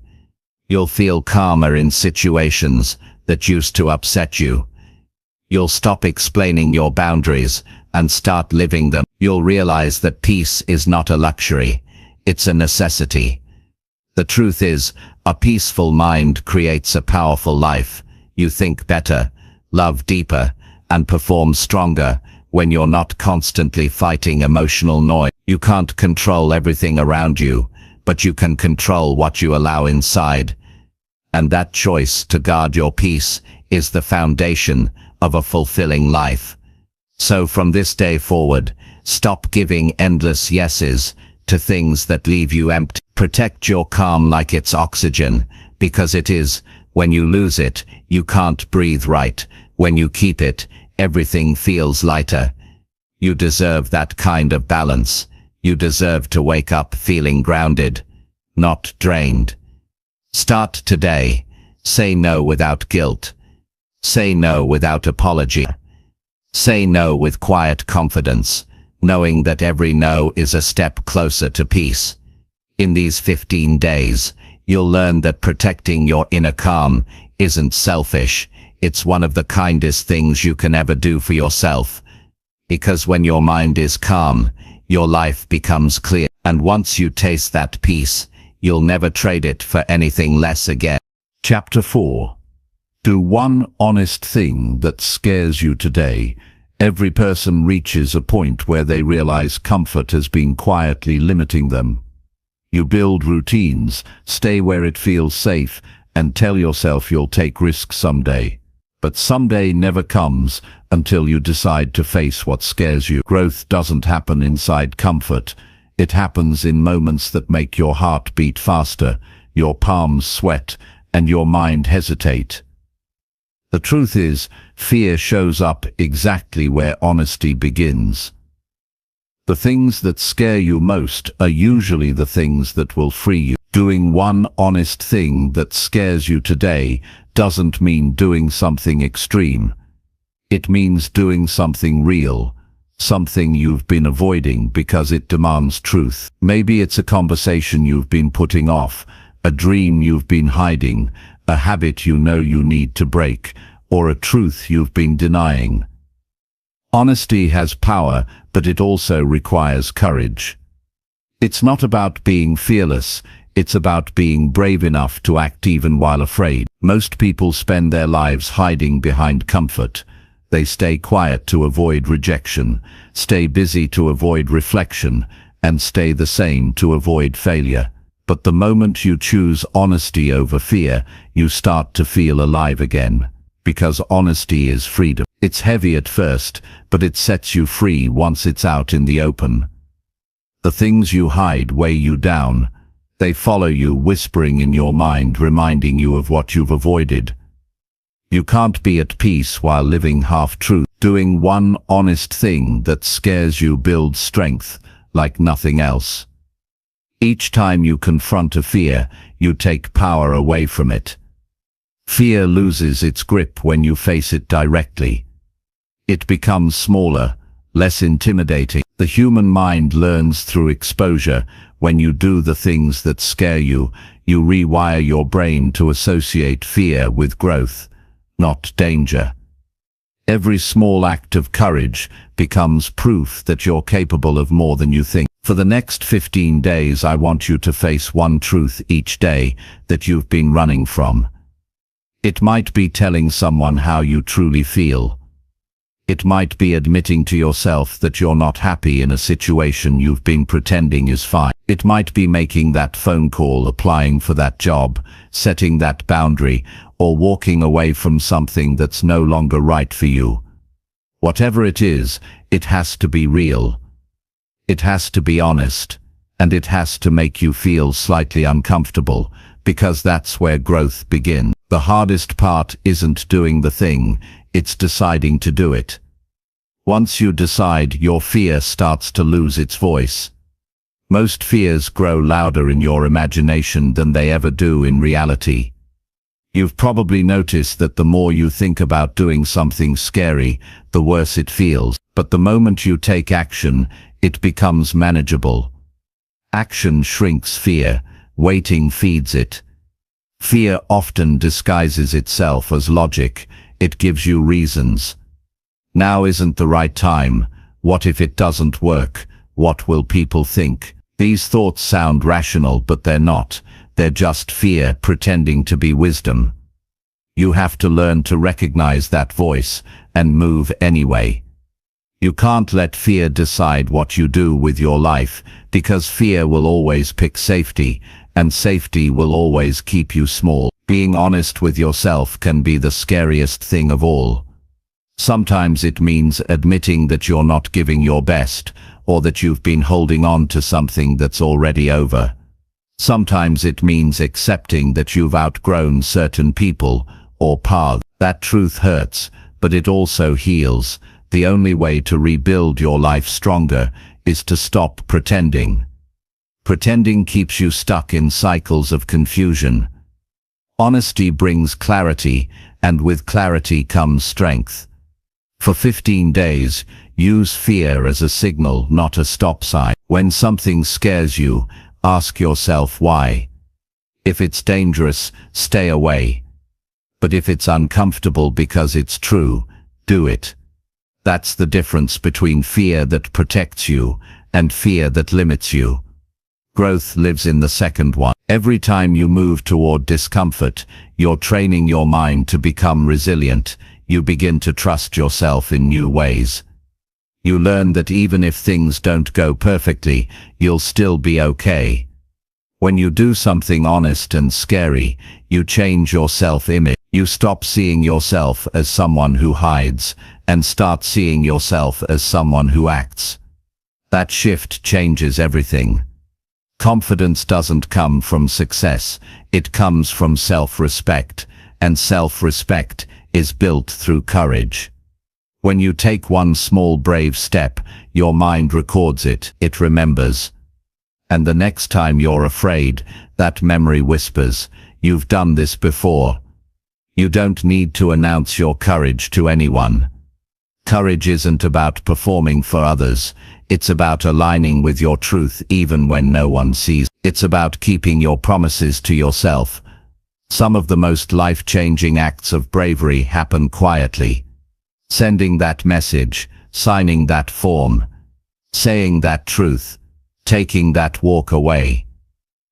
You'll feel calmer in situations that used to upset you. You'll stop explaining your boundaries and start living them. You'll realize that peace is not a luxury, it's a necessity. The truth is, a peaceful mind creates a powerful life. You think better, love deeper, and perform stronger when you're not constantly fighting emotional noise. You can't control everything around you, but you can control what you allow inside. And that choice to guard your peace is the foundation of a fulfilling life. So from this day forward, Stop giving endless yeses to things that leave you empty. Protect your calm like it's oxygen, because it is. When you lose it, you can't breathe right. When you keep it, everything feels lighter. You deserve that kind of balance. You deserve to wake up feeling grounded, not drained. Start today. Say no without guilt. Say no without apology. Say no with quiet confidence, knowing that every no is a step closer to peace. In these 15 days, you'll learn that protecting your inner calm isn't selfish. It's one of the kindest things you can ever do for yourself. Because when your mind is calm, your life becomes clear. And once you taste that peace, you'll never trade it for anything less again. Chapter 4. Do one honest thing that scares you today. Every person reaches a point where they realize comfort has been quietly limiting them. You build routines, stay where it feels safe, and tell yourself you'll take risks someday. But someday never comes until you decide to face what scares you. Growth doesn't happen inside comfort. It happens in moments that make your heart beat faster, your palms sweat, and your mind hesitate. The truth is, fear shows up exactly where honesty begins. The things that scare you most are usually the things that will free you. Doing one honest thing that scares you today doesn't mean doing something extreme. It means doing something real, something you've been avoiding because it demands truth. Maybe it's a conversation you've been putting off, a dream you've been hiding, a habit you know you need to break, or a truth you've been denying. Honesty has power, but it also requires courage. It's not about being fearless, it's about being brave enough to act even while afraid. Most people spend their lives hiding behind comfort. They stay quiet to avoid rejection, stay busy to avoid reflection, and stay the same to avoid failure. But the moment you choose honesty over fear, you start to feel alive again. Because honesty is freedom. It's heavy at first, but it sets you free once it's out in the open. The things you hide weigh you down. They follow you, whispering in your mind, reminding you of what you've avoided. You can't be at peace while living half-truth. Doing one honest thing that scares you builds strength like nothing else. Each time you confront a fear, you take power away from it. Fear loses its grip when you face it directly. It becomes smaller, less intimidating. The human mind learns through exposure. When you do the things that scare you, you rewire your brain to associate fear with growth, not danger. Every small act of courage becomes proof that you're capable of more than you think. For the next 15 days, I want you to face one truth each day that you've been running from. It might be telling someone how you truly feel. It might be admitting to yourself that you're not happy in a situation you've been pretending is fine. It might be making that phone call, applying for that job, setting that boundary, or walking away from something that's no longer right for you. Whatever it is, it has to be real. It has to be honest, and it has to make you feel slightly uncomfortable, because that's where growth begins. The hardest part isn't doing the thing, it's deciding to do it. Once you decide, your fear starts to lose its voice. Most fears grow louder in your imagination than they ever do in reality. You've probably noticed that the more you think about doing something scary, the worse it feels. But the moment you take action, it becomes manageable. Action shrinks fear, waiting feeds it. Fear often disguises itself as logic. It gives you reasons. Now isn't the right time. What if it doesn't work? What will people think? These thoughts sound rational, but they're not. They're just fear pretending to be wisdom. You have to learn to recognize that voice and move anyway. You can't let fear decide what you do with your life, because fear will always pick safety, and safety will always keep you small. Being honest with yourself can be the scariest thing of all. Sometimes it means admitting that you're not giving your best, or that you've been holding on to something that's already over. Sometimes it means accepting that you've outgrown certain people or paths. That truth hurts, but it also heals. The only way to rebuild your life stronger is to stop pretending. Pretending keeps you stuck in cycles of confusion. Honesty brings clarity, and with clarity comes strength. For 15 days, use fear as a signal, not a stop sign. When something scares you, ask yourself why. If it's dangerous, stay away. But if it's uncomfortable because it's true, do it. That's the difference between fear that protects you and fear that limits you. Growth lives in the second one. Every time you move toward discomfort, you're training your mind to become resilient. You begin to trust yourself in new ways. You learn that even if things don't go perfectly, you'll still be okay. When you do something honest and scary, you change your self-image. You stop seeing yourself as someone who hides and start seeing yourself as someone who acts. That shift changes everything. Confidence doesn't come from success, it comes from self-respect, and self-respect is built through courage. When you take one small brave step, your mind records it, it remembers. And the next time you're afraid, that memory whispers, "You've done this before." You don't need to announce your courage to anyone. Courage isn't about performing for others, it's about aligning with your truth even when no one sees. It's about keeping your promises to yourself. Some of the most life-changing acts of bravery happen quietly. Sending that message, signing that form, saying that truth, taking that walk away.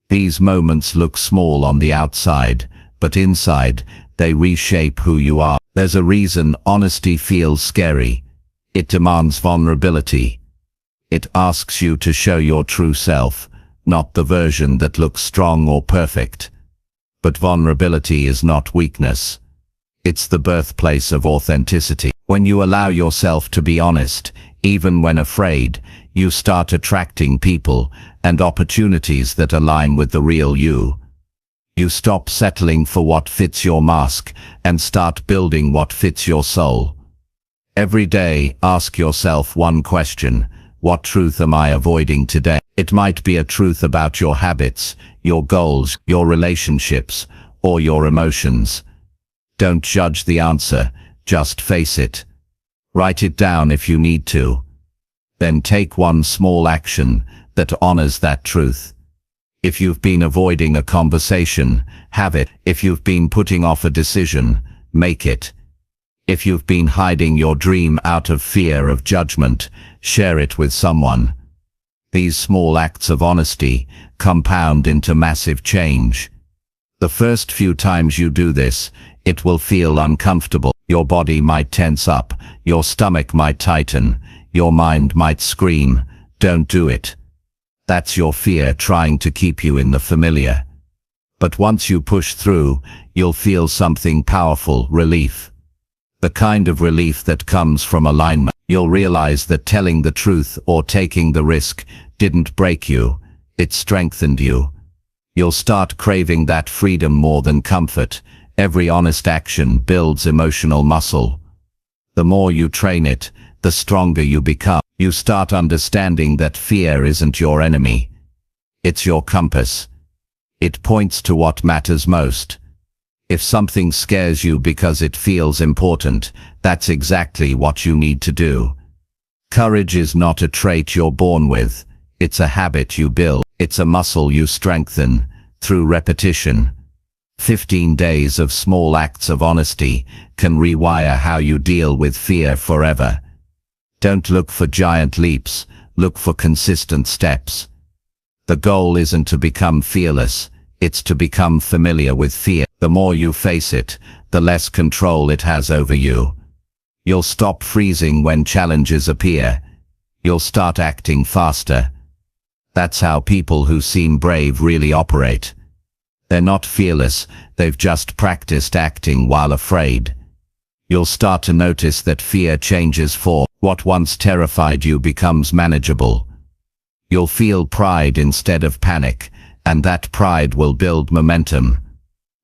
These moments look small on the outside, but inside, they reshape who you are. There's a reason honesty feels scary. It demands vulnerability. It asks you to show your true self, not the version that looks strong or perfect. But vulnerability is not weakness. It's the birthplace of authenticity. When you allow yourself to be honest, even when afraid, you start attracting people and opportunities that align with the real you. You stop settling for what fits your mask and start building what fits your soul. Every day, ask yourself one question: what truth am I avoiding today? It might be a truth about your habits, your goals, your relationships, or your emotions. Don't judge the answer, just face it. Write it down if you need to. Then take one small action that honors that truth. If you've been avoiding a conversation, have it. If you've been putting off a decision, make it. If you've been hiding your dream out of fear of judgment, share it with someone. These small acts of honesty compound into massive change. The first few times you do this, it will feel uncomfortable. Your body might tense up, your stomach might tighten, your mind might scream, "Don't do it." That's your fear trying to keep you in the familiar. But once you push through, you'll feel something powerful: relief. The kind of relief that comes from alignment. You'll realize that telling the truth or taking the risk didn't break you, it strengthened you. You'll start craving that freedom more than comfort. Every honest action builds emotional muscle. The more you train it, the stronger you become. You start understanding that fear isn't your enemy. It's your compass. It points to what matters most. If something scares you because it feels important, that's exactly what you need to do. Courage is not a trait you're born with. It's a habit you build. It's a muscle you strengthen through repetition. 15 days of small acts of honesty can rewire how you deal with fear forever. Don't look for giant leaps, look for consistent steps. The goal isn't to become fearless, it's to become familiar with fear. The more you face it, the less control it has over you. You'll stop freezing when challenges appear. You'll start acting faster. That's how people who seem brave really operate. They're not fearless, they've just practiced acting while afraid. You'll start to notice that fear changes form. What once terrified you becomes manageable. You'll feel pride instead of panic, and that pride will build momentum.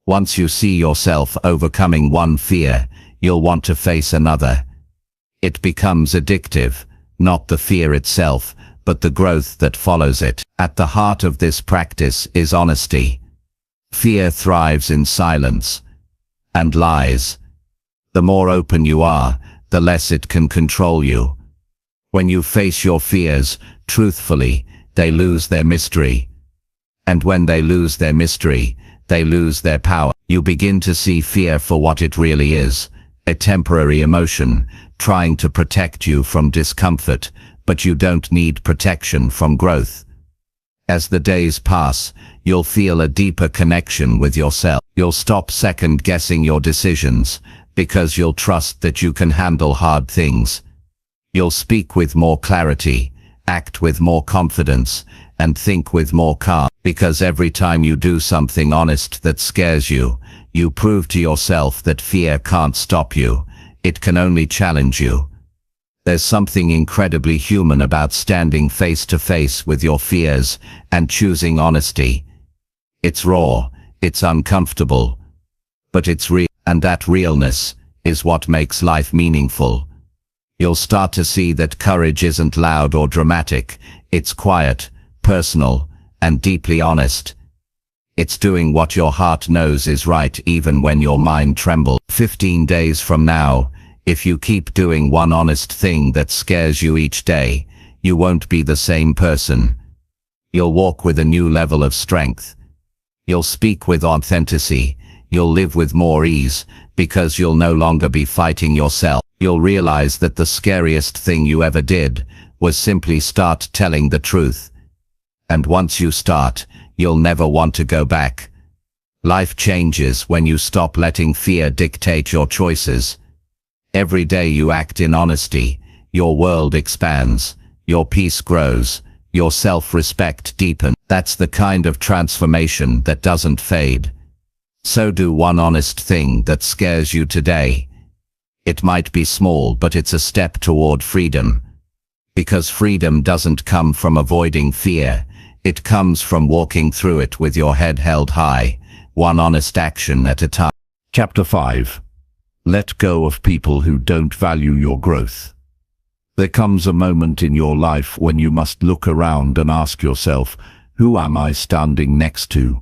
Once you see yourself overcoming one fear, you'll want to face another. It becomes addictive, not the fear itself, but the growth that follows it. At the heart of this practice is honesty. Fear thrives in silence and lies. The more open you are, the less it can control you. When you face your fears truthfully, they lose their mystery. And when they lose their mystery, they lose their power. You begin to see fear for what it really is, a temporary emotion, trying to protect you from discomfort, but you don't need protection from growth. As the days pass, you'll feel a deeper connection with yourself. You'll stop second-guessing your decisions, because you'll trust that you can handle hard things. You'll speak with more clarity, act with more confidence, and think with more calm. Because every time you do something honest that scares you, you prove to yourself that fear can't stop you. It can only challenge you. There's something incredibly human about standing face to face with your fears and choosing honesty. It's raw, it's uncomfortable, but it's real, and that realness is what makes life meaningful. You'll start to see that courage isn't loud or dramatic, it's quiet, personal, and deeply honest. It's doing what your heart knows is right even when your mind trembles. 15 days from now, if you keep doing one honest thing that scares you each day, you won't be the same person. You'll walk with a new level of strength. You'll speak with authenticity. You'll live with more ease, because you'll no longer be fighting yourself. You'll realize that the scariest thing you ever did was simply start telling the truth. And once you start, you'll never want to go back. Life changes when you stop letting fear dictate your choices. Every day you act in honesty, your world expands, your peace grows, your self-respect deepens. That's the kind of transformation that doesn't fade. So do one honest thing that scares you today. It might be small, but it's a step toward freedom. Because freedom doesn't come from avoiding fear. It comes from walking through it with your head held high, one honest action at a time. Chapter 5. Let go of people who don't value your growth. There comes a moment in your life when you must look around and ask yourself, who am I standing next to?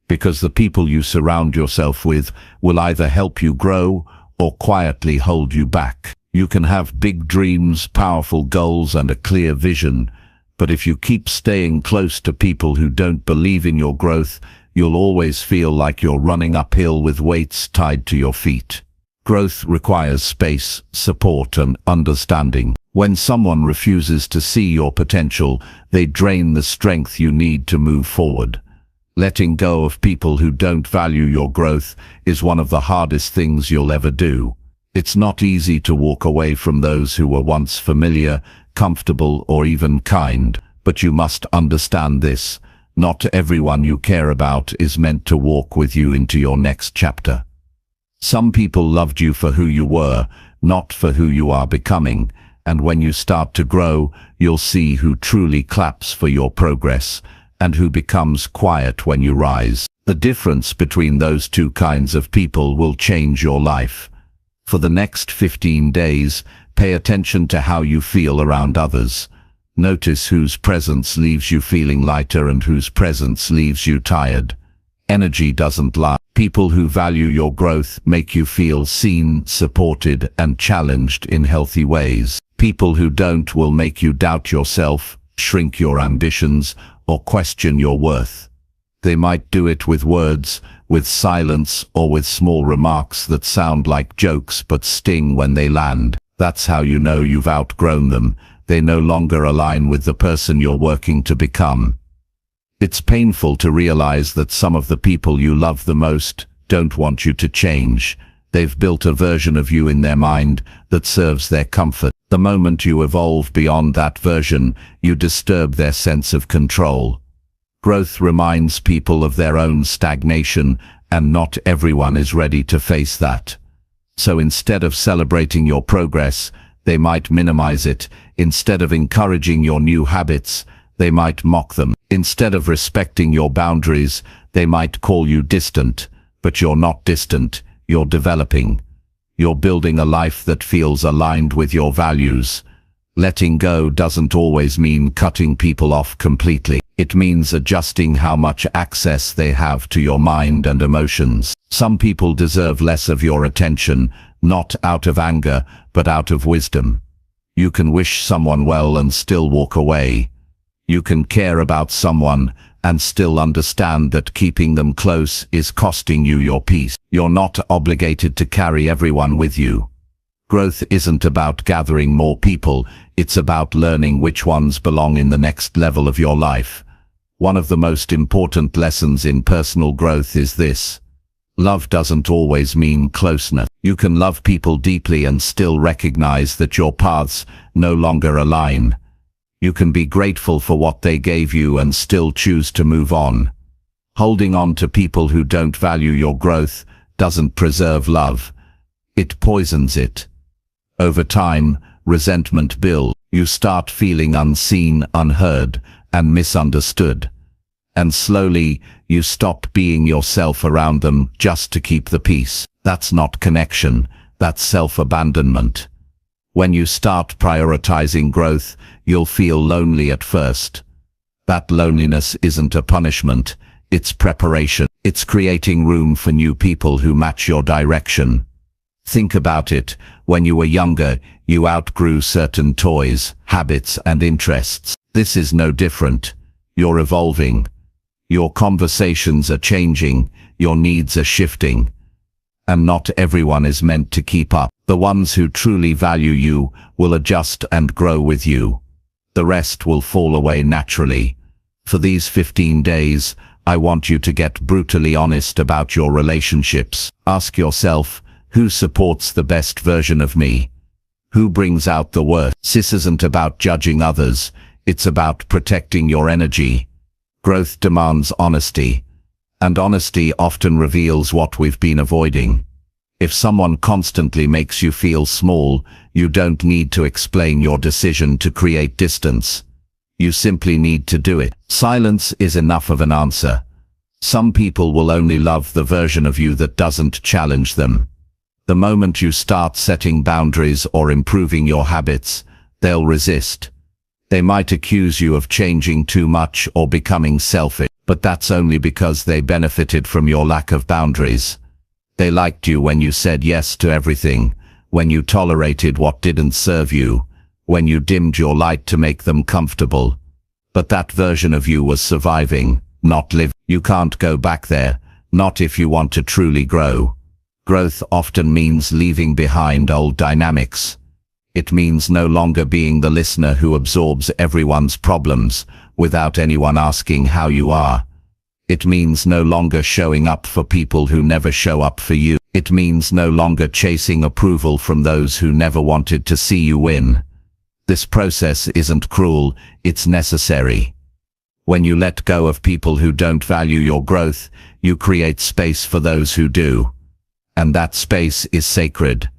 Because the people you surround yourself with will either help you grow or quietly hold you back. You can have big dreams, powerful goals, and a clear vision, but if you keep staying close to people who don't believe in your growth, you'll always feel like you're running uphill with weights tied to your feet. Growth requires space, support, and understanding. When someone refuses to see your potential, they drain the strength you need to move forward. Letting go of people who don't value your growth is one of the hardest things you'll ever do. It's not easy to walk away from those who were once familiar, comfortable, or even kind, but you must understand this. Not everyone you care about is meant to walk with you into your next chapter. Some people loved you for who you were, not for who you are becoming, and when you start to grow, you'll see who truly claps for your progress, and who becomes quiet when you rise. The difference between those two kinds of people will change your life. For the next 15 days, pay attention to how you feel around others. Notice whose presence leaves you feeling lighter and whose presence leaves you tired. Energy doesn't lie. People who value your growth make you feel seen, supported, and challenged in healthy ways. People who don't will make you doubt yourself, shrink your ambitions, or question your worth. They might do it with words, with silence, or with small remarks that sound like jokes but sting when they land. That's how you know you've outgrown them. They no longer align with the person you're working to become. It's painful to realize that some of the people you love the most don't want you to change. They've built a version of you in their mind that serves their comfort. The moment you evolve beyond that version, you disturb their sense of control. Growth reminds people of their own stagnation, and not everyone is ready to face that. So instead of celebrating your progress, they might minimize it. Instead of encouraging your new habits, they might mock them. Instead of respecting your boundaries, they might call you distant. But you're not distant, you're developing. You're building a life that feels aligned with your values. Letting go doesn't always mean cutting people off completely. It means adjusting how much access they have to your mind and emotions. Some people deserve less of your attention, not out of anger, but out of wisdom. You can wish someone well and still walk away. You can care about someone and still understand that keeping them close is costing you your peace. You're not obligated to carry everyone with you. Growth isn't about gathering more people, it's about learning which ones belong in the next level of your life. One of the most important lessons in personal growth is this: love doesn't always mean closeness. You can love people deeply and still recognize that your paths no longer align. You can be grateful for what they gave you and still choose to move on. Holding on to people who don't value your growth doesn't preserve love. It poisons it. Over time, resentment builds. You start feeling unseen, unheard, and misunderstood. And slowly, you stop being yourself around them just to keep the peace. That's not connection, that's self-abandonment. When you start prioritizing growth, you'll feel lonely at first. That loneliness isn't a punishment, it's preparation. It's creating room for new people who match your direction. Think about it. When you were younger, you outgrew certain toys, habits, and interests. This is no different. You're evolving. Your conversations are changing, your needs are shifting. And not everyone is meant to keep up. The ones who truly value you will adjust and grow with you. The rest will fall away naturally. For these 15 days, I want you to get brutally honest about your relationships. Ask yourself, who supports the best version of me? Who brings out the worst? This isn't about judging others, it's about protecting your energy. Growth demands honesty, and honesty often reveals what we've been avoiding. If someone constantly makes you feel small, you don't need to explain your decision to create distance. You simply need to do it. Silence is enough of an answer. Some people will only love the version of you that doesn't challenge them. The moment you start setting boundaries or improving your habits, they'll resist. They might accuse you of changing too much or becoming selfish, but that's only because they benefited from your lack of boundaries. They liked you when you said yes to everything, when you tolerated what didn't serve you, when you dimmed your light to make them comfortable. But that version of you was surviving, not living. You can't go back there, not if you want to truly grow. Growth often means leaving behind old dynamics. It means no longer being the listener who absorbs everyone's problems without anyone asking how you are. It means no longer showing up for people who never show up for you. It means no longer chasing approval from those who never wanted to see you win. This process isn't cruel, it's necessary. When you let go of people who don't value your growth, you create space for those who do. And that space is sacred.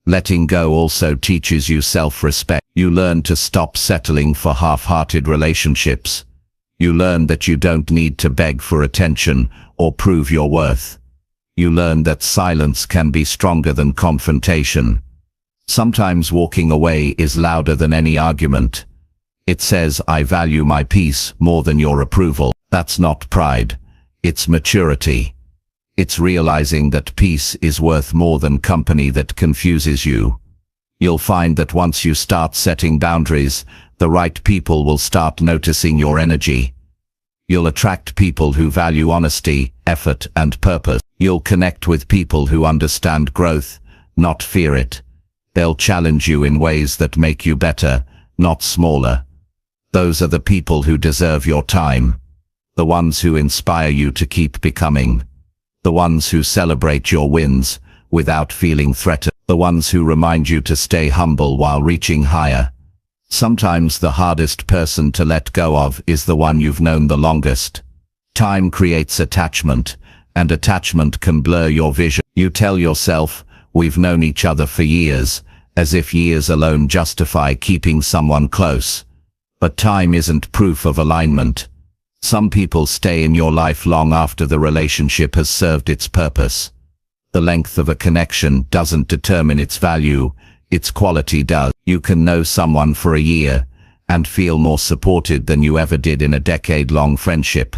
Letting go also teaches you self-respect. You learn to stop settling for half-hearted relationships. You learn that you don't need to beg for attention or prove your worth. You learn that silence can be stronger than confrontation. Sometimes walking away is louder than any argument. It says, I value my peace more than your approval. That's not pride. It's maturity. It's realizing that peace is worth more than company that confuses you. You'll find that once you start setting boundaries, the right people will start noticing your energy. You'll attract people who value honesty, effort, and purpose. You'll connect with people who understand growth, not fear it. They'll challenge you in ways that make you better, not smaller. Those are the people who deserve your time. The ones who inspire you to keep becoming. The ones who celebrate your wins without feeling threatened. The ones who remind you to stay humble while reaching higher. Sometimes the hardest person to let go of is the one you've known the longest. Time creates attachment, and attachment can blur your vision. You tell yourself, We've known each other for years, as if years alone justify keeping someone close. But time isn't proof of alignment. Some people stay in your life long after the relationship has served its purpose. The length of a connection doesn't determine its value, its quality does. You can know someone for a year and feel more supported than you ever did in a decade-long friendship.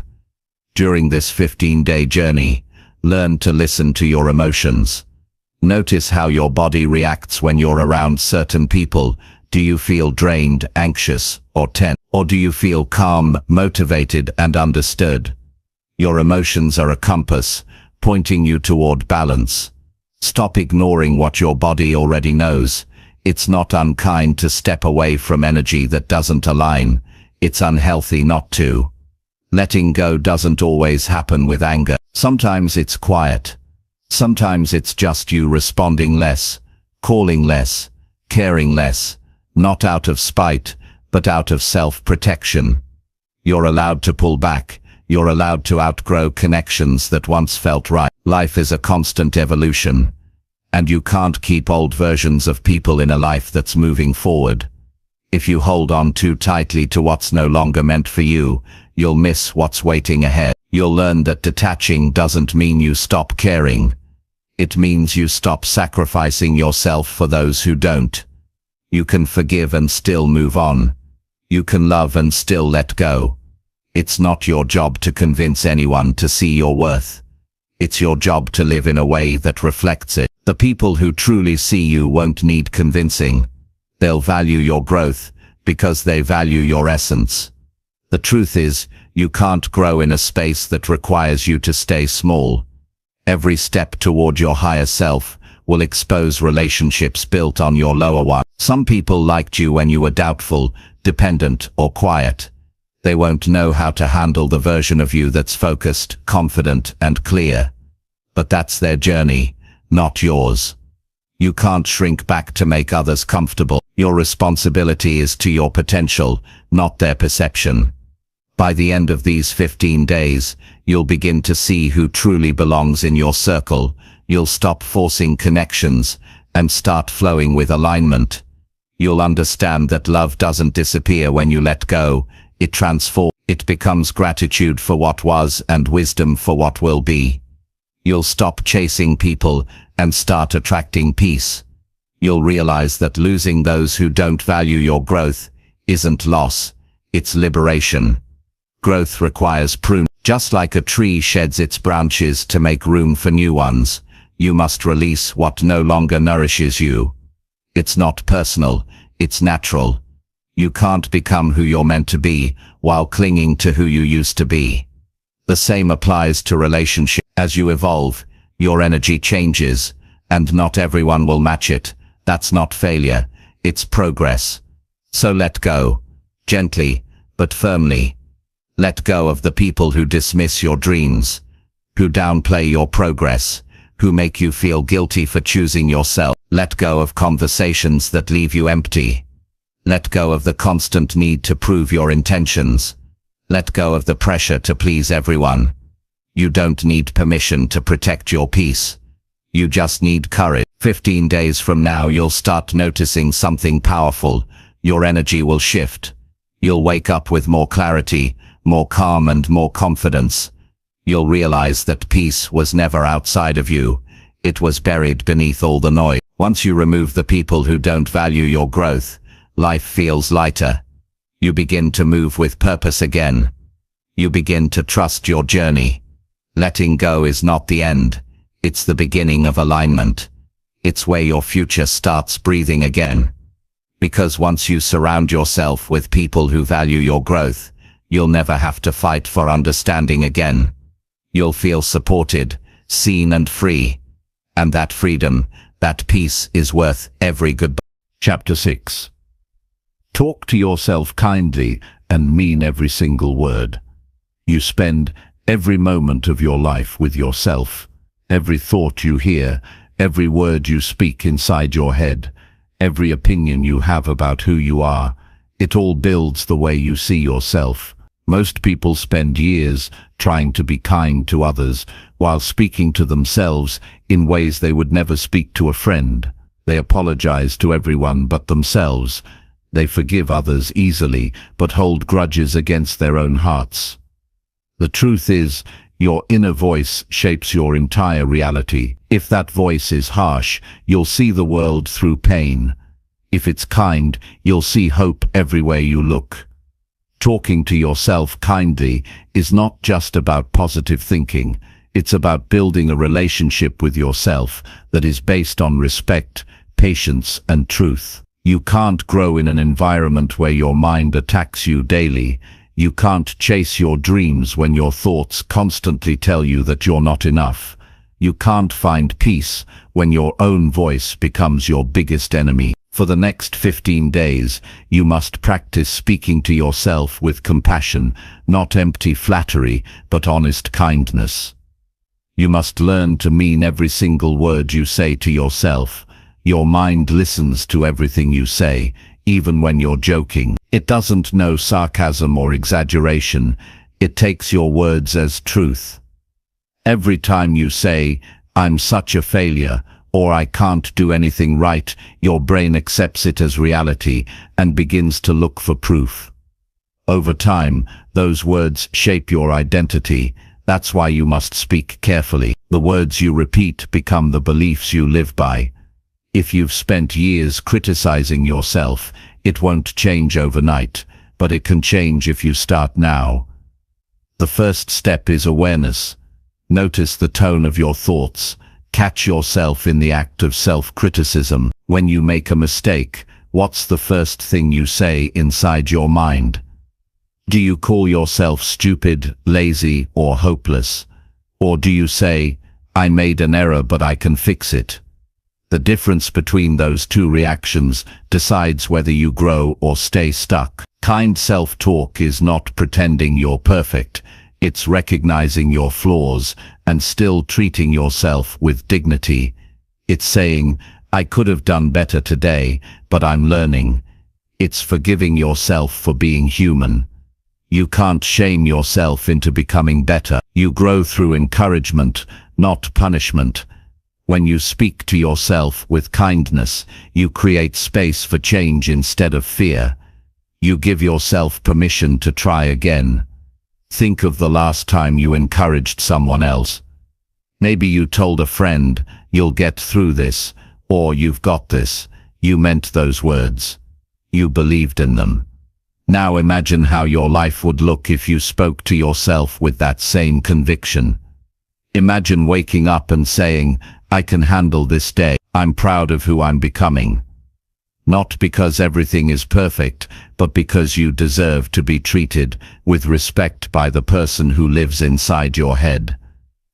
During this 15-day journey, learn to listen to your emotions. Notice how your body reacts when you're around certain people. Do you feel drained, anxious, or tense? Or do you feel calm, motivated, and understood? Your emotions are a compass, pointing you toward balance. Stop ignoring what your body already knows. It's not unkind to step away from energy that doesn't align. It's unhealthy not to. Letting go doesn't always happen with anger. Sometimes it's quiet. Sometimes it's just you responding less, calling less, caring less, not out of spite, but out of self-protection. You're allowed to pull back. You're allowed to outgrow connections that once felt right. Life is a constant evolution, and you can't keep old versions of people in a life that's moving forward. If you hold on too tightly to what's no longer meant for you, you'll miss what's waiting ahead. You'll learn that detaching doesn't mean you stop caring. It means you stop sacrificing yourself for those who don't. You can forgive and still move on. You can love and still let go. It's not your job to convince anyone to see your worth. It's your job to live in a way that reflects it. The people who truly see you won't need convincing. They'll value your growth because they value your essence. The truth is, you can't grow in a space that requires you to stay small. Every step toward your higher self will expose relationships built on your lower one. Some people liked you when you were doubtful, dependent, or quiet. They won't know how to handle the version of you that's focused, confident, and clear. But that's their journey, not yours. You can't shrink back to make others comfortable. Your responsibility is to your potential, not their perception. By the end of these 15 days, you'll begin to see who truly belongs in your circle. You'll stop forcing connections and start flowing with alignment. You'll understand that love doesn't disappear when you let go. It transforms. It becomes gratitude for what was and wisdom for what will be. You'll stop chasing people and start attracting peace. You'll realize that losing those who don't value your growth isn't loss, it's liberation. Growth requires pruning. Just like a tree sheds its branches to make room for new ones, you must release what no longer nourishes you. It's not personal, it's natural. You can't become who you're meant to be while clinging to who you used to be. The same applies to relationships. As you evolve, your energy changes, and not everyone will match it. That's not failure, it's progress. So let go, gently, but firmly. Let go of the people who dismiss your dreams, who downplay your progress, who make you feel guilty for choosing yourself. Let go of conversations that leave you empty. Let go of the constant need to prove your intentions. Let go of the pressure to please everyone. You don't need permission to protect your peace. You just need courage. 15 days from now you'll start noticing something powerful. Your energy will shift. You'll wake up with more clarity, more calm and more confidence. You'll realize that peace was never outside of you. It was buried beneath all the noise. Once you remove the people who don't value your growth, life feels lighter. You begin to move with purpose again. You begin to trust your journey. Letting go is not the end. It's the beginning of alignment. It's where your future starts breathing again. Because once you surround yourself with people who value your growth, you'll never have to fight for understanding again. You'll feel supported, seen and free. And that freedom, that peace is worth every goodbye. Chapter 6. Talk to yourself kindly and mean every single word. You spend every moment of your life with yourself. Every thought you hear, every word you speak inside your head, every opinion you have about who you are, it all builds the way you see yourself. Most people spend years trying to be kind to others while speaking to themselves in ways they would never speak to a friend. They apologize to everyone but themselves. They forgive others easily but hold grudges against their own hearts. The truth is, your inner voice shapes your entire reality. If that voice is harsh, you'll see the world through pain. If it's kind, you'll see hope everywhere you look. Talking to yourself kindly is not just about positive thinking. It's about building a relationship with yourself that is based on respect, patience, and truth. You can't grow in an environment where your mind attacks you daily. You can't chase your dreams when your thoughts constantly tell you that you're not enough. You can't find peace when your own voice becomes your biggest enemy. For the next 15 days, you must practice speaking to yourself with compassion, not empty flattery, but honest kindness. You must learn to mean every single word you say to yourself. Your mind listens to everything you say, even when you're joking. It doesn't know sarcasm or exaggeration. It takes your words as truth. Every time you say, "I'm such a failure," or "I can't do anything right," your brain accepts it as reality and begins to look for proof. Over time, those words shape your identity. That's why you must speak carefully. The words you repeat become the beliefs you live by. If you've spent years criticizing yourself, it won't change overnight, but it can change if you start now. The first step is awareness. Notice the tone of your thoughts. Catch yourself in the act of self-criticism. When you make a mistake, what's the first thing you say inside your mind? Do you call yourself stupid, lazy, or hopeless? Or do you say, "I made an error but I can fix it"? The difference between those two reactions decides whether you grow or stay stuck. Kind self-talk is not pretending you're perfect. It's recognizing your flaws and still treating yourself with dignity. It's saying, "I could have done better today, but I'm learning." It's forgiving yourself for being human. You can't shame yourself into becoming better. You grow through encouragement, not punishment. When you speak to yourself with kindness, you create space for change instead of fear. You give yourself permission to try again. Think of the last time you encouraged someone else. Maybe you told a friend, "You'll get through this," or "You've got this." You meant those words. You believed in them. Now imagine how your life would look if you spoke to yourself with that same conviction. Imagine waking up and saying, "I can handle this day. I'm proud of who I'm becoming." Not because everything is perfect, but because you deserve to be treated with respect by the person who lives inside your head.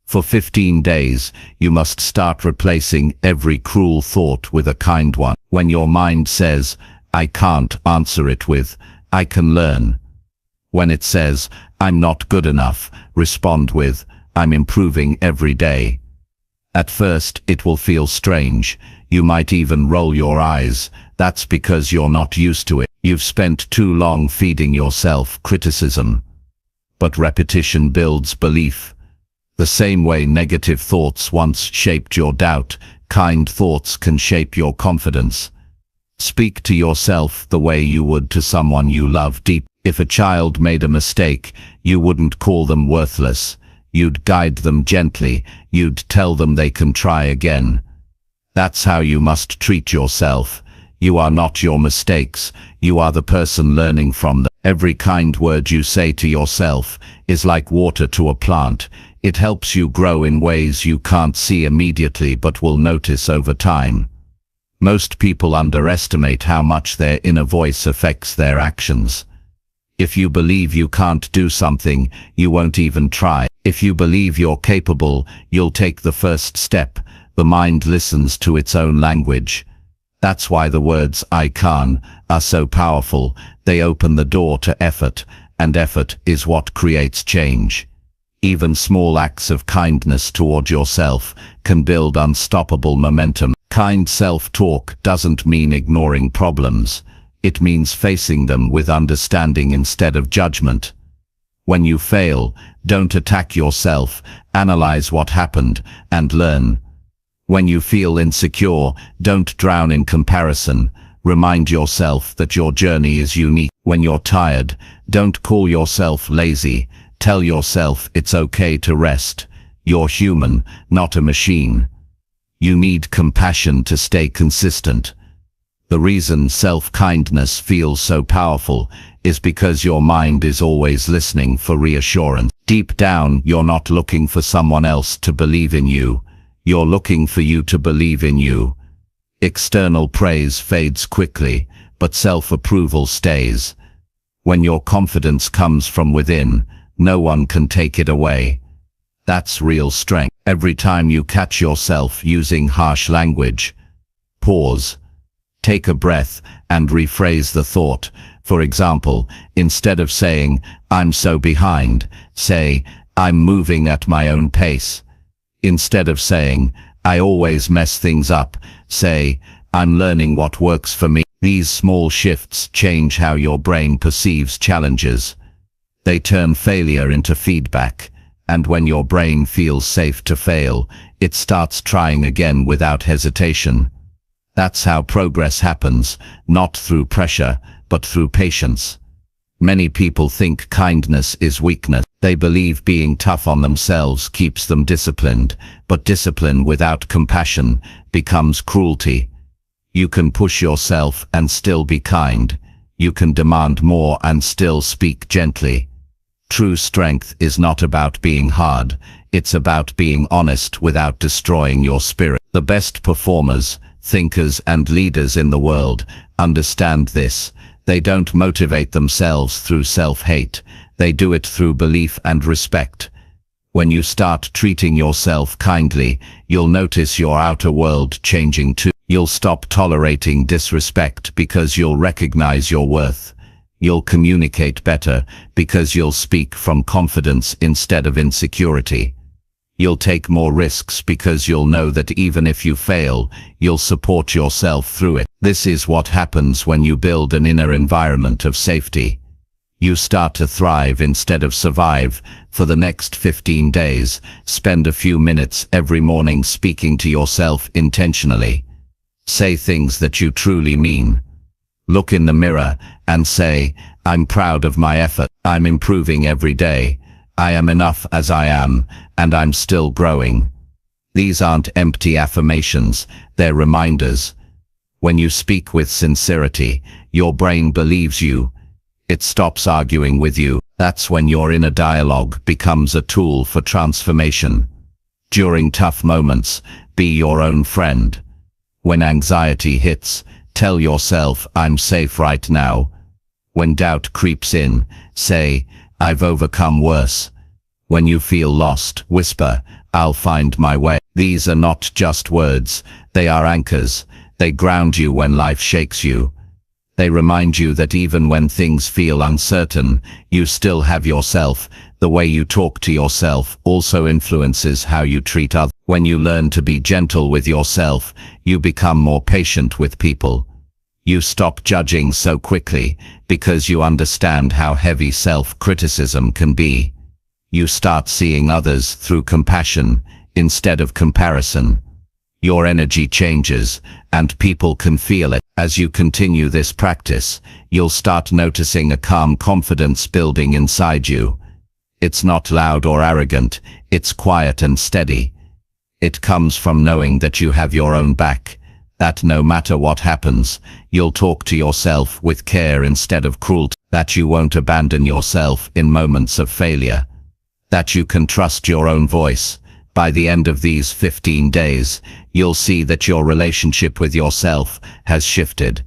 For 15 days, you must start replacing every cruel thought with a kind one. When your mind says, "I can't," answer it with, "I can learn." When it says, "I'm not good enough," respond with, "I'm improving every day." At first, it will feel strange. You might even roll your eyes. That's because you're not used to it. You've spent too long feeding yourself criticism. But repetition builds belief. The same way negative thoughts once shaped your doubt, kind thoughts can shape your confidence. Speak to yourself the way you would to someone you love deep. If a child made a mistake, you wouldn't call them worthless. You'd guide them gently. You'd tell them they can try again. That's how you must treat yourself. You are not your mistakes. You are the person learning from them. Every kind word you say to yourself is like water to a plant. It helps you grow in ways you can't see immediately but will notice over time. Most people underestimate how much their inner voice affects their actions. If you believe you can't do something, you won't even try. If you believe you're capable, you'll take the first step. The mind listens to its own language. That's why the words "I can" are so powerful. They open the door to effort, and effort is what creates change. Even small acts of kindness toward yourself can build unstoppable momentum. Kind self-talk doesn't mean ignoring problems. It means facing them with understanding instead of judgment. When you fail, don't attack yourself, analyze what happened, and learn. When you feel insecure, don't drown in comparison. Remind yourself that your journey is unique. When you're tired, don't call yourself lazy. Tell yourself it's okay to rest. You're human, not a machine. You need compassion to stay consistent. The reason self-kindness feels so powerful is because your mind is always listening for reassurance. Deep down, you're not looking for someone else to believe in you. You're looking for you to believe in you. External praise fades quickly, but self-approval stays. When your confidence comes from within, no one can take it away. That's real strength. Every time you catch yourself using harsh language, pause. Take a breath and rephrase the thought. For example, instead of saying, "I'm so behind," say, "I'm moving at my own pace." Instead of saying, "I always mess things up," say, "I'm learning what works for me." These small shifts change how your brain perceives challenges. They turn failure into feedback, and when your brain feels safe to fail, it starts trying again without hesitation. That's how progress happens, not through pressure, but through patience. Many people think kindness is weakness. They believe being tough on themselves keeps them disciplined, but discipline without compassion becomes cruelty. You can push yourself and still be kind. You can demand more and still speak gently. True strength is not about being hard, it's about being honest without destroying your spirit. The best performers, thinkers and leaders in the world understand this. They don't motivate themselves through self-hate. They do it through belief and respect. When you start treating yourself kindly, you'll notice your outer world changing too. You'll stop tolerating disrespect because you'll recognize your worth. You'll communicate better because you'll speak from confidence instead of insecurity. You'll take more risks because you'll know that even if you fail, you'll support yourself through it. This is what happens when you build an inner environment of safety. You start to thrive instead of survive. For the next 15 days, spend a few minutes every morning speaking to yourself intentionally. Say things that you truly mean. Look in the mirror and say, "I'm proud of my effort. I'm improving every day. I am enough as I am, and I'm still growing." These aren't empty affirmations, they're reminders. When you speak with sincerity, your brain believes you. It stops arguing with you. That's when your inner dialogue becomes a tool for transformation. During tough moments, be your own friend. When anxiety hits, tell yourself, "I'm safe right now." When doubt creeps in, say, "I've overcome worse." When you feel lost, whisper, "I'll find my way." These are not just words, they are anchors. They ground you when life shakes you. They remind you that even when things feel uncertain, you still have yourself. The way you talk to yourself also influences how you treat others. When you learn to be gentle with yourself, you become more patient with people. You stop judging so quickly because you understand how heavy self-criticism can be. You start seeing others through compassion instead of comparison. Your energy changes, and people can feel it. As you continue this practice, you'll start noticing a calm confidence building inside you. It's not loud or arrogant, it's quiet and steady. It comes from knowing that you have your own back, that no matter what happens, you'll talk to yourself with care instead of cruelty, that you won't abandon yourself in moments of failure, that you can trust your own voice. By the end of these 15 days, you'll see that your relationship with yourself has shifted.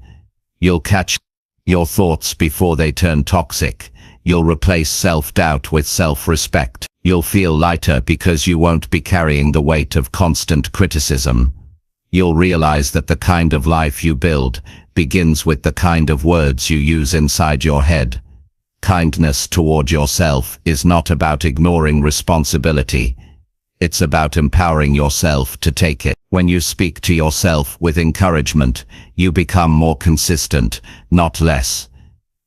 You'll catch your thoughts before they turn toxic. You'll replace self-doubt with self-respect. You'll feel lighter because you won't be carrying the weight of constant criticism. You'll realize that the kind of life you build begins with the kind of words you use inside your head. Kindness toward yourself is not about ignoring responsibility. It's about empowering yourself to take it. When you speak to yourself with encouragement, you become more consistent, not less.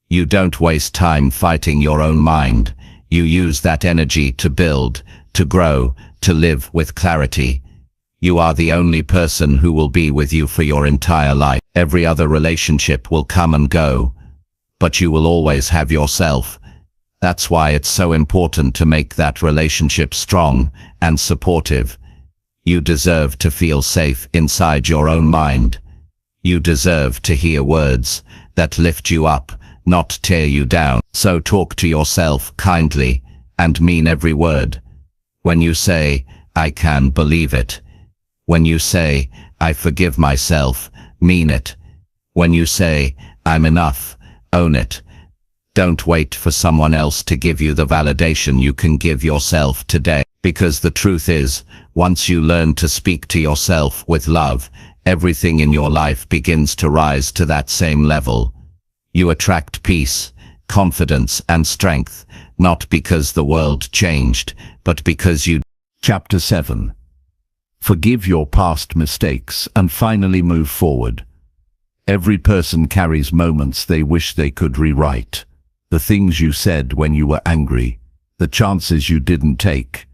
You don't waste time fighting your own mind. You use that energy to build, to grow, to live with clarity. You are the only person who will be with you for your entire life. Every other relationship will come and go, but you will always have yourself. That's why it's so important to make that relationship strong and supportive. You deserve to feel safe inside your own mind. You deserve to hear words that lift you up, not tear you down. So talk to yourself kindly and mean every word. When you say, "I can believe it." When you say, "I forgive myself," mean it. When you say, "I'm enough," own it. Don't wait for someone else to give you the validation you can give yourself today. Because the truth is, once you learn to speak to yourself with love, everything in your life begins to rise to that same level. You attract peace, confidence, and strength, not because the world changed, but because you. Chapter 7. Forgive your past mistakes and finally move forward. Every person carries moments they wish they could rewrite. The things you said when you were angry, the chances you didn't take,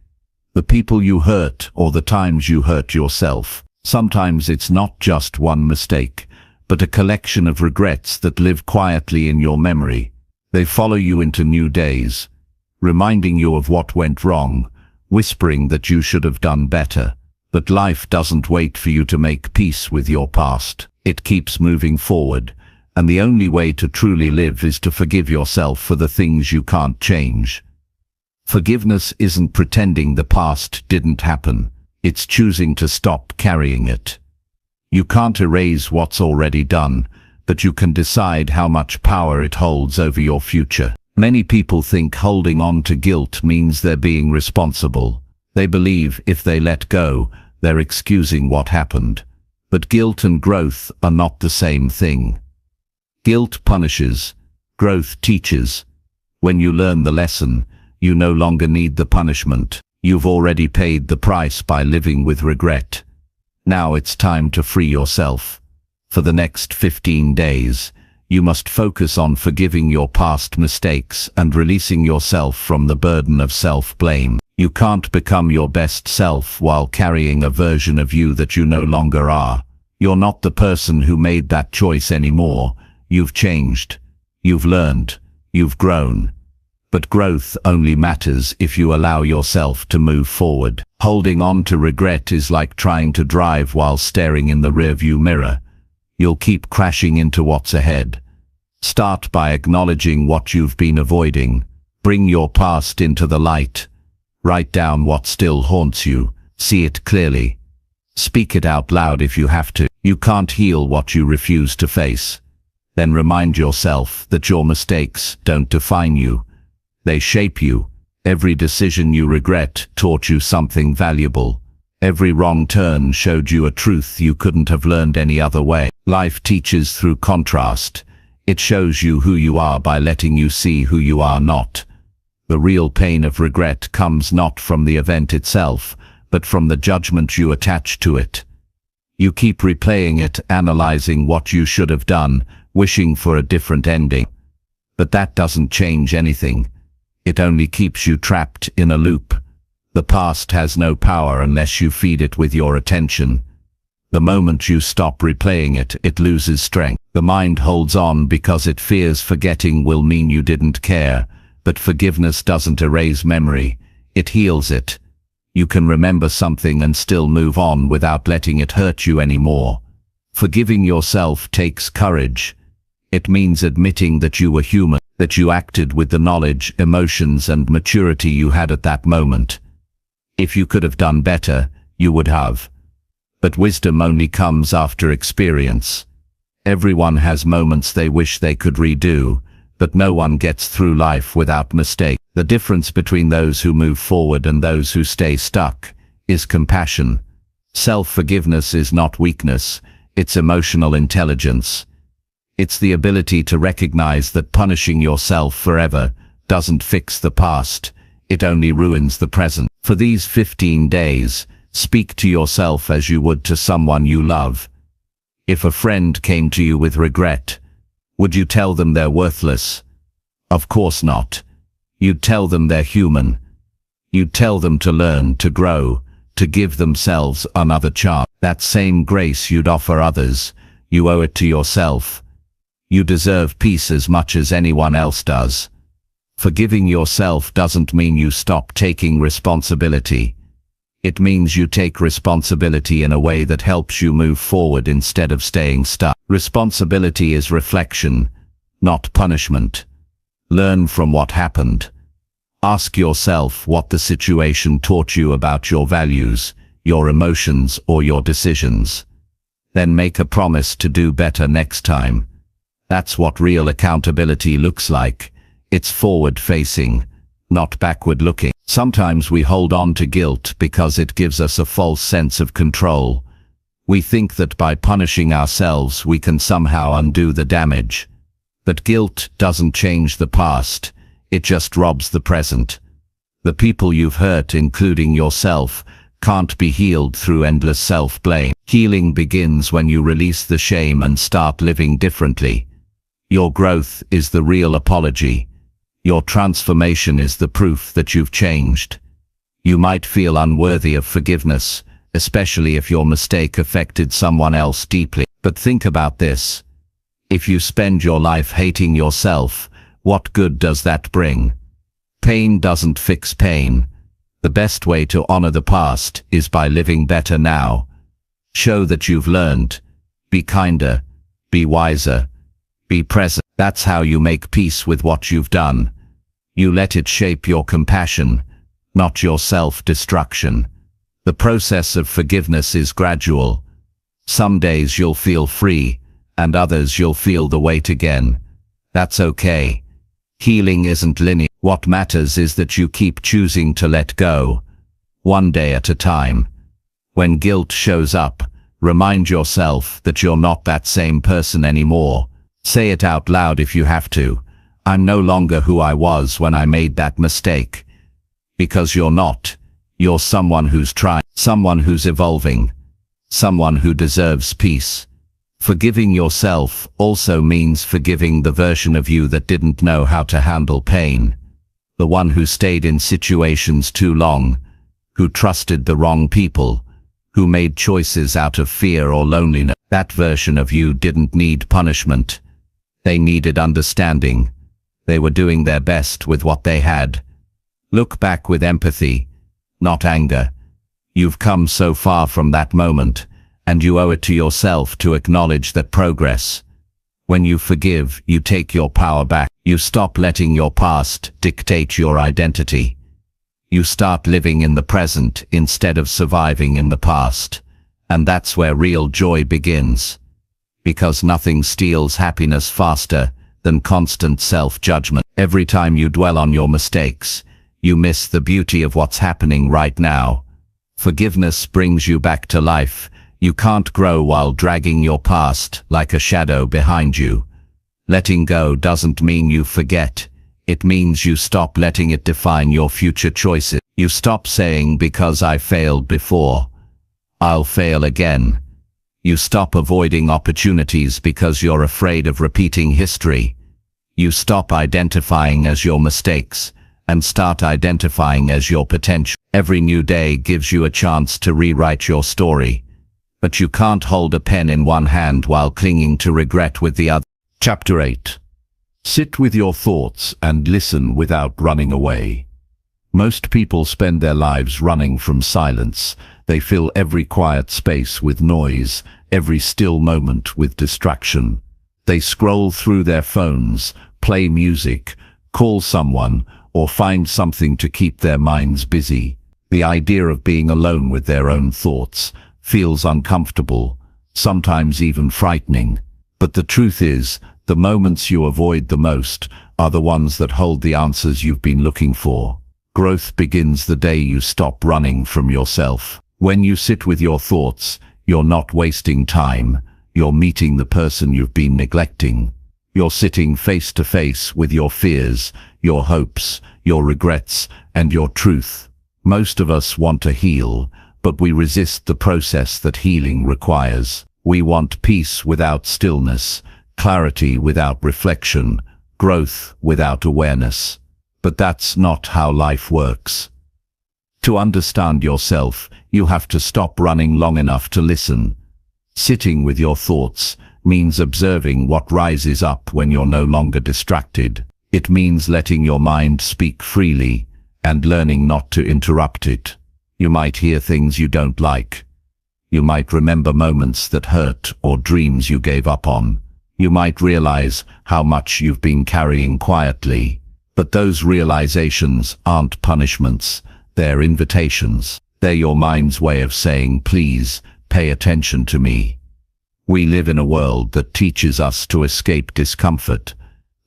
the people you hurt, or the times you hurt yourself. Sometimes it's not just one mistake, but a collection of regrets that live quietly in your memory. They follow you into new days, reminding you of what went wrong, whispering that you should have done better. But life doesn't wait for you to make peace with your past. It keeps moving forward, and the only way to truly live is to forgive yourself for the things you can't change. Forgiveness isn't pretending the past didn't happen. It's choosing to stop carrying it. You can't erase what's already done, but you can decide how much power it holds over your future. Many people think holding on to guilt means they're being responsible. They believe if they let go, they're excusing what happened. But guilt and growth are not the same thing. Guilt punishes, growth teaches. When you learn the lesson, you no longer need the punishment. You've already paid the price by living with regret. Now it's time to free yourself. For the next 15 days, you must focus on forgiving your past mistakes and releasing yourself from the burden of self-blame. You can't become your best self while carrying a version of you that you no longer are. You're not the person who made that choice anymore. You've changed. You've learned. You've grown. But growth only matters if you allow yourself to move forward. Holding on to regret is like trying to drive while staring in the rearview mirror. You'll keep crashing into what's ahead. Start by acknowledging what you've been avoiding. Bring your past into the light. Write down what still haunts you. See it clearly. Speak it out loud if you have to. You can't heal what you refuse to face. Then remind yourself that your mistakes don't define you. They shape you. Every decision you regret taught you something valuable. Every wrong turn showed you a truth you couldn't have learned any other way. Life teaches through contrast. It shows you who you are by letting you see who you are not. The real pain of regret comes not from the event itself, but from the judgment you attach to it. You keep replaying it, analyzing what you should have done, wishing for a different ending. But that doesn't change anything. It only keeps you trapped in a loop. The past has no power unless you feed it with your attention. The moment you stop replaying it, it loses strength. The mind holds on because it fears forgetting will mean you didn't care. But forgiveness doesn't erase memory. It heals it. You can remember something and still move on without letting it hurt you anymore. Forgiving yourself takes courage. It means admitting that you were human, that you acted with the knowledge, emotions, and maturity you had at that moment. If you could have done better, you would have. But wisdom only comes after experience. Everyone has moments they wish they could redo, but no one gets through life without mistake. The difference between those who move forward and those who stay stuck is compassion. Self-forgiveness is not weakness, it's emotional intelligence. It's the ability to recognize that punishing yourself forever doesn't fix the past, it only ruins the present. For these 15 days, speak to yourself as you would to someone you love. If a friend came to you with regret, would you tell them they're worthless? Of course not. You'd tell them they're human. You'd tell them to learn, to grow, to give themselves another chance. That same grace you'd offer others, you owe it to yourself. You deserve peace as much as anyone else does. Forgiving yourself doesn't mean you stop taking responsibility. It means you take responsibility in a way that helps you move forward instead of staying stuck. Responsibility is reflection, not punishment. Learn from what happened. Ask yourself what the situation taught you about your values, your emotions, or your decisions. Then make a promise to do better next time. That's what real accountability looks like. It's forward-facing, not backward-looking. Sometimes we hold on to guilt because it gives us a false sense of control. We think that by punishing ourselves we can somehow undo the damage. But guilt doesn't change the past, it just robs the present. The people you've hurt, including yourself, can't be healed through endless self-blame. Healing begins when you release the shame and start living differently. Your growth is the real apology. Your transformation is the proof that you've changed. You might feel unworthy of forgiveness, especially if your mistake affected someone else deeply. But think about this. If you spend your life hating yourself, what good does that bring? Pain doesn't fix pain. The best way to honor the past is by living better now. Show that you've learned. Be kinder. Be wiser. Be present. That's how you make peace with what you've done. You let it shape your compassion, not your self-destruction. The process of forgiveness is gradual. Some days you'll feel free, and others you'll feel the weight again. That's okay. Healing isn't linear. What matters is that you keep choosing to let go, one day at a time. When guilt shows up, remind yourself that you're not that same person anymore. Say it out loud if you have to. I'm no longer who I was when I made that mistake. Because you're not. You're someone who's trying, someone who's evolving, someone who deserves peace. Forgiving yourself also means forgiving the version of you that didn't know how to handle pain. The one who stayed in situations too long, who trusted the wrong people, who made choices out of fear or loneliness. That version of you didn't need punishment. They needed understanding. They were doing their best with what they had. Look back with empathy, not anger. You've come so far from that moment, and you owe it to yourself to acknowledge that progress. When you forgive, you take your power back. You stop letting your past dictate your identity. You start living in the present instead of surviving in the past. And that's where real joy begins. Because nothing steals happiness faster than constant self-judgment. Every time you dwell on your mistakes, you miss the beauty of what's happening right now. Forgiveness brings you back to life. You can't grow while dragging your past like a shadow behind you. Letting go doesn't mean you forget. It means you stop letting it define your future choices. You stop saying, because I failed before, I'll fail again. You stop avoiding opportunities because you're afraid of repeating history. You stop identifying as your mistakes and start identifying as your potential. Every new day gives you a chance to rewrite your story. But you can't hold a pen in one hand while clinging to regret with the other. Chapter 8. Sit with your thoughts and listen without running away. Most people spend their lives running from silence. They fill every quiet space with noise, every still moment with distraction. They scroll through their phones, play music, call someone, or find something to keep their minds busy. The idea of being alone with their own thoughts feels uncomfortable, sometimes even frightening. But the truth is, the moments you avoid the most are the ones that hold the answers you've been looking for. Growth begins the day you stop running from yourself. When you sit with your thoughts, you're not wasting time. You're meeting the person you've been neglecting. You're sitting face to face with your fears, your hopes, your regrets, and your truth. Most of us want to heal, but we resist the process that healing requires. We want peace without stillness, clarity without reflection, growth without awareness. But that's not how life works. To understand yourself, you have to stop running long enough to listen. Sitting with your thoughts means observing what rises up when you're no longer distracted. It means letting your mind speak freely and learning not to interrupt it. You might hear things you don't like. You might remember moments that hurt or dreams you gave up on. You might realize how much you've been carrying quietly. But those realizations aren't punishments, they're invitations. They're your mind's way of saying, please, pay attention to me. We live in a world that teaches us to escape discomfort.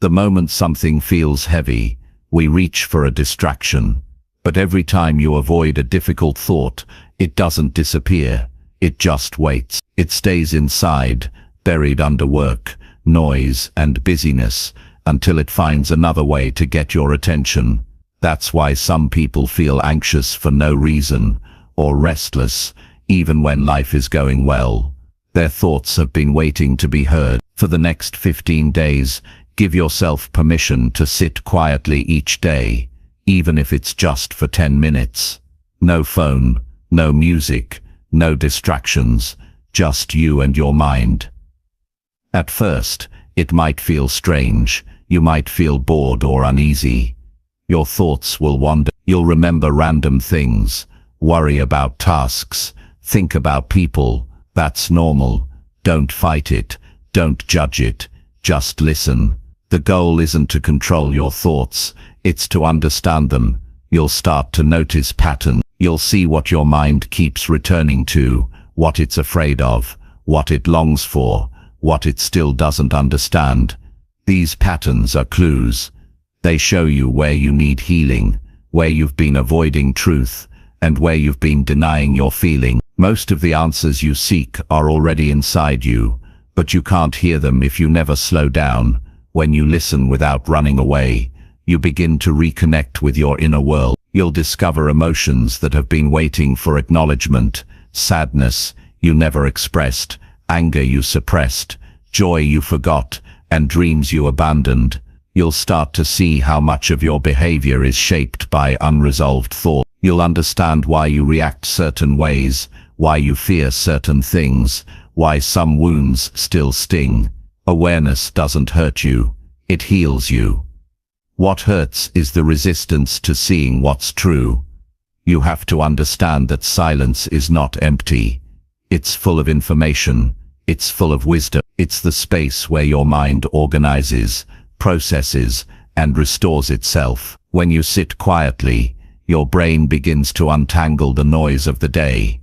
The moment something feels heavy, we reach for a distraction. But every time you avoid a difficult thought, it doesn't disappear. It just waits. It stays inside, buried under work, noise, and busyness, until it finds another way to get your attention. That's why some people feel anxious for no reason, or restless, even when life is going well. Their thoughts have been waiting to be heard. For the next 15 days, give yourself permission to sit quietly each day, even if it's just for 10 minutes. No phone, no music, no distractions, just you and your mind. At first, it might feel strange. You might feel bored or uneasy. Your thoughts will wander. You'll remember random things, worry about tasks, think about people. That's normal. Don't fight it. Don't judge it. Just listen. The goal isn't to control your thoughts, it's to understand them. You'll start to notice patterns. You'll see what your mind keeps returning to, what it's afraid of, what it longs for, what it still doesn't understand. These patterns are clues. They show you where you need healing, where you've been avoiding truth, and where you've been denying your feeling. Most of the answers you seek are already inside you, but you can't hear them if you never slow down. When you listen without running away, you begin to reconnect with your inner world. You'll discover emotions that have been waiting for acknowledgement, sadness you never expressed, anger you suppressed, joy you forgot, and dreams you abandoned. You'll start to see how much of your behavior is shaped by unresolved thought. You'll understand why you react certain ways, why you fear certain things, why some wounds still sting. Awareness doesn't hurt you, it heals you. What hurts is the resistance to seeing what's true. You have to understand that silence is not empty. It's full of information. It's full of wisdom. It's the space where your mind organizes, processes, and restores itself. When you sit quietly, your brain begins to untangle the noise of the day.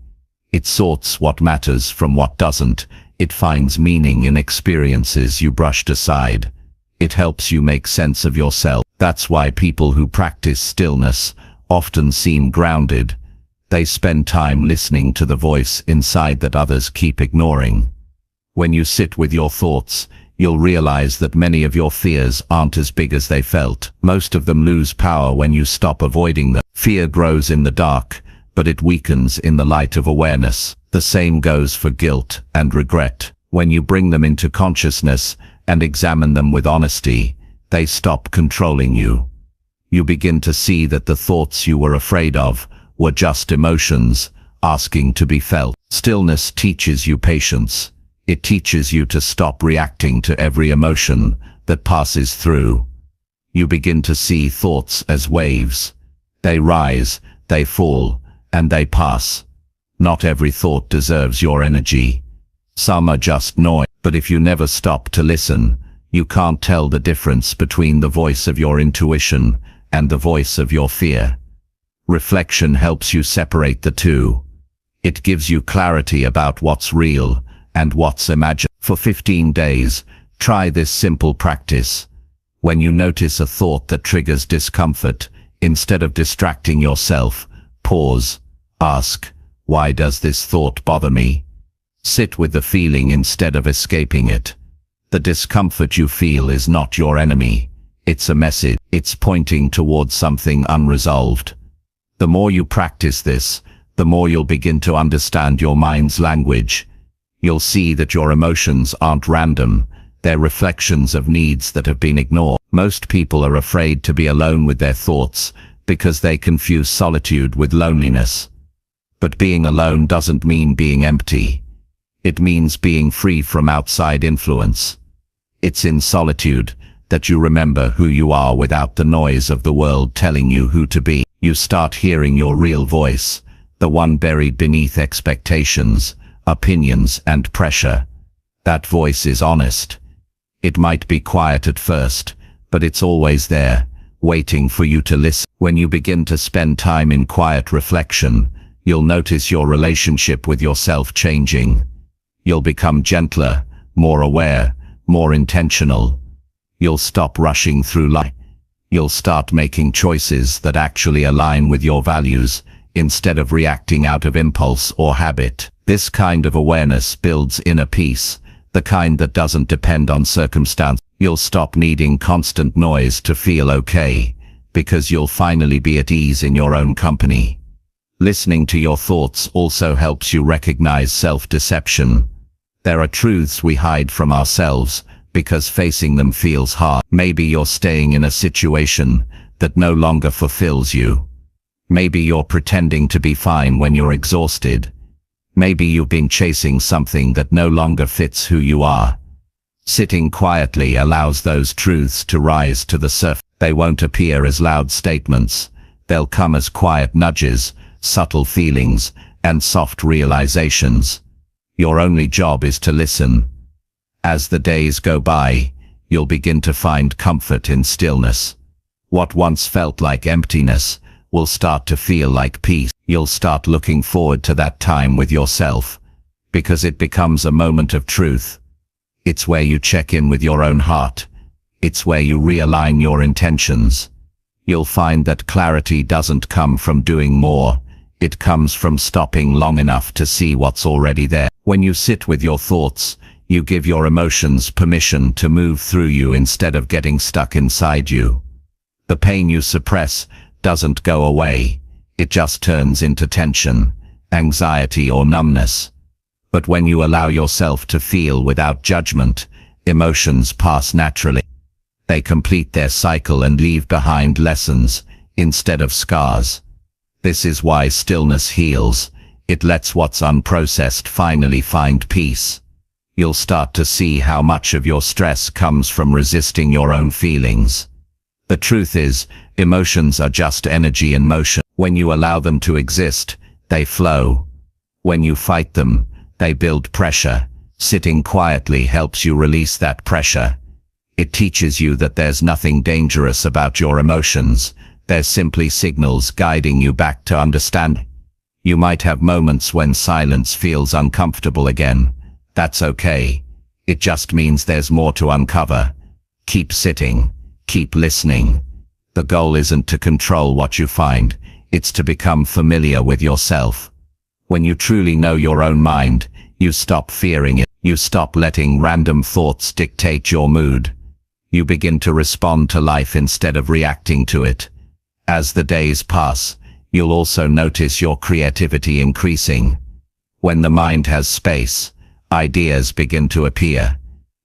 It sorts what matters from what doesn't. It finds meaning in experiences you brushed aside. It helps you make sense of yourself. That's why people who practice stillness often seem grounded. They spend time listening to the voice inside that others keep ignoring. When you sit with your thoughts, you'll realize that many of your fears aren't as big as they felt. Most of them lose power when you stop avoiding them. Fear grows in the dark, but it weakens in the light of awareness. The same goes for guilt and regret. When you bring them into consciousness and examine them with honesty, they stop controlling you. You begin to see that the thoughts you were afraid of were just emotions, asking to be felt. Stillness teaches you patience. It teaches you to stop reacting to every emotion that passes through. You begin to see thoughts as waves. They rise, they fall, and they pass. Not every thought deserves your energy. Some are just noise. But if you never stop to listen, you can't tell the difference between the voice of your intuition and the voice of your fear. Reflection helps you separate the two. It gives you clarity about what's real and what's imagined. For 15 days, try this simple practice. When you notice a thought that triggers discomfort, instead of distracting yourself, pause. Ask, why does this thought bother me? Sit with the feeling instead of escaping it. The discomfort you feel is not your enemy. It's a message. It's pointing towards something unresolved. The more you practice this, the more you'll begin to understand your mind's language. You'll see that your emotions aren't random. They're reflections of needs that have been ignored. Most people are afraid to be alone with their thoughts because they confuse solitude with loneliness. But being alone doesn't mean being empty. It means being free from outside influence. It's in solitude that you remember who you are without the noise of the world telling you who to be. You start hearing your real voice, the one buried beneath expectations, opinions, and pressure. That voice is honest. It might be quiet at first, but it's always there, waiting for you to listen. When you begin to spend time in quiet reflection, you'll notice your relationship with yourself changing. You'll become gentler, more aware, more intentional. You'll stop rushing through life. You'll start making choices that actually align with your values, instead of reacting out of impulse or habit. This kind of awareness builds inner peace, the kind that doesn't depend on circumstance. You'll stop needing constant noise to feel okay, because you'll finally be at ease in your own company. Listening to your thoughts also helps you recognize self-deception. There are truths we hide from ourselves because facing them feels hard. Maybe you're staying in a situation that no longer fulfills you. Maybe you're pretending to be fine when you're exhausted. Maybe you've been chasing something that no longer fits who you are. Sitting quietly allows those truths to rise to the surface. They won't appear as loud statements. They'll come as quiet nudges, subtle feelings, and soft realizations. Your only job is to listen. As the days go by, you'll begin to find comfort in stillness. What once felt like emptiness will start to feel like peace. You'll start looking forward to that time with yourself, because it becomes a moment of truth. It's where you check in with your own heart. It's where you realign your intentions. You'll find that clarity doesn't come from doing more. It comes from stopping long enough to see what's already there. When you sit with your thoughts, you give your emotions permission to move through you instead of getting stuck inside you. The pain you suppress doesn't go away. It just turns into tension, anxiety, or numbness. But when you allow yourself to feel without judgment, emotions pass naturally. They complete their cycle and leave behind lessons instead of scars. This is why stillness heals. It lets what's unprocessed finally find peace. You'll start to see how much of your stress comes from resisting your own feelings. The truth is, emotions are just energy in motion. When you allow them to exist, they flow. When you fight them, they build pressure. Sitting quietly helps you release that pressure. It teaches you that there's nothing dangerous about your emotions. There's simply signals guiding you back to understanding. You might have moments when silence feels uncomfortable again. That's okay. It just means there's more to uncover. Keep sitting. Keep listening. The goal isn't to control what you find. It's to become familiar with yourself. When you truly know your own mind, you stop fearing it. You stop letting random thoughts dictate your mood. You begin to respond to life instead of reacting to it. As the days pass, you'll also notice your creativity increasing. When the mind has space, ideas begin to appear.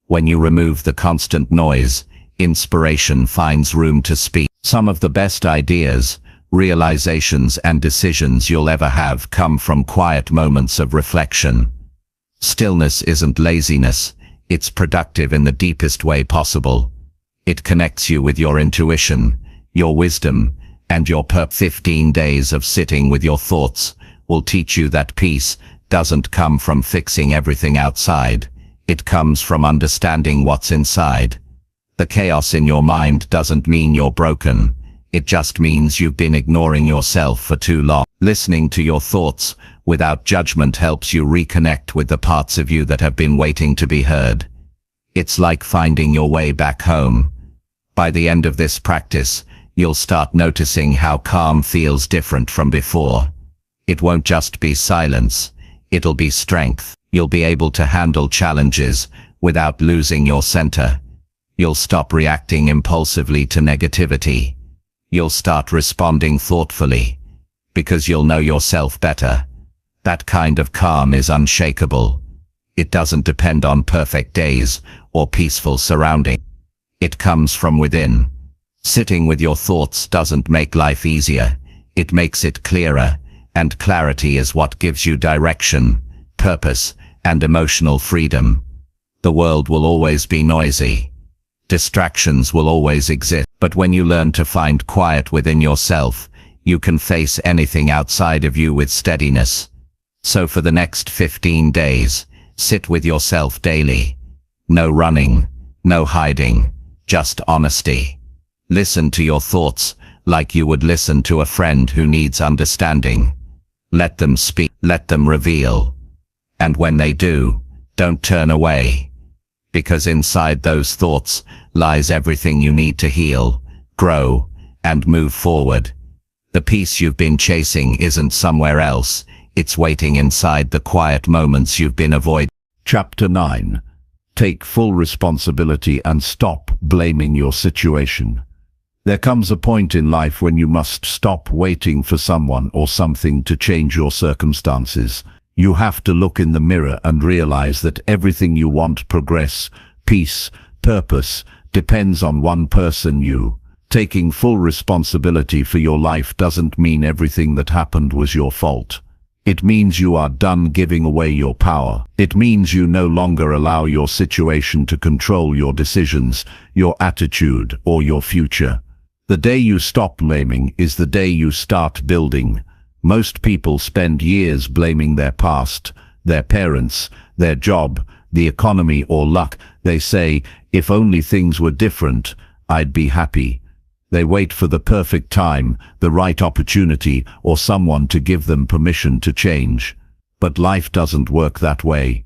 When you remove the constant noise, inspiration finds room to speak. Some of the best ideas, realizations, and decisions you'll ever have come from quiet moments of reflection. Stillness isn't laziness, it's productive in the deepest way possible. It connects you with your intuition, your wisdom, and your purpose. 15 days of sitting with your thoughts will teach you that peace doesn't come from fixing everything outside. It comes from understanding what's inside. The chaos in your mind doesn't mean you're broken. It just means you've been ignoring yourself for too long. Listening to your thoughts without judgment helps you reconnect with the parts of you that have been waiting to be heard. It's like finding your way back home. By the end of this practice, you'll start noticing how calm feels different from before. It won't just be silence. It'll be strength. You'll be able to handle challenges without losing your center. You'll stop reacting impulsively to negativity. You'll start responding thoughtfully, because you'll know yourself better. That kind of calm is unshakable. It doesn't depend on perfect days or peaceful surroundings. It comes from within. Sitting with your thoughts doesn't make life easier. It makes it clearer, and clarity is what gives you direction, purpose, and emotional freedom. The world will always be noisy. Distractions will always exist, but when you learn to find quiet within yourself, you can face anything outside of you with steadiness. So for the next 15 days, sit with yourself daily. No running, no hiding, just honesty. Listen to your thoughts like you would listen to a friend who needs understanding. Let them speak, let them reveal. And when they do, don't turn away. Because inside those thoughts lies everything you need to heal, grow, and move forward. The peace you've been chasing isn't somewhere else. It's waiting inside the quiet moments you've been avoiding. Chapter 9. Take full responsibility and stop blaming your situation. There comes a point in life when you must stop waiting for someone or something to change your circumstances. You have to look in the mirror and realize that everything you want, progress, peace, purpose, depends on one person, you. Taking full responsibility for your life doesn't mean everything that happened was your fault. It means you are done giving away your power. It means you no longer allow your situation to control your decisions, your attitude, or your future. The day you stop blaming is the day you start building. Most people spend years blaming their past, their parents, their job, the economy, or luck. They say, if only things were different, I'd be happy. They wait for the perfect time, the right opportunity, or someone to give them permission to change. But life doesn't work that way.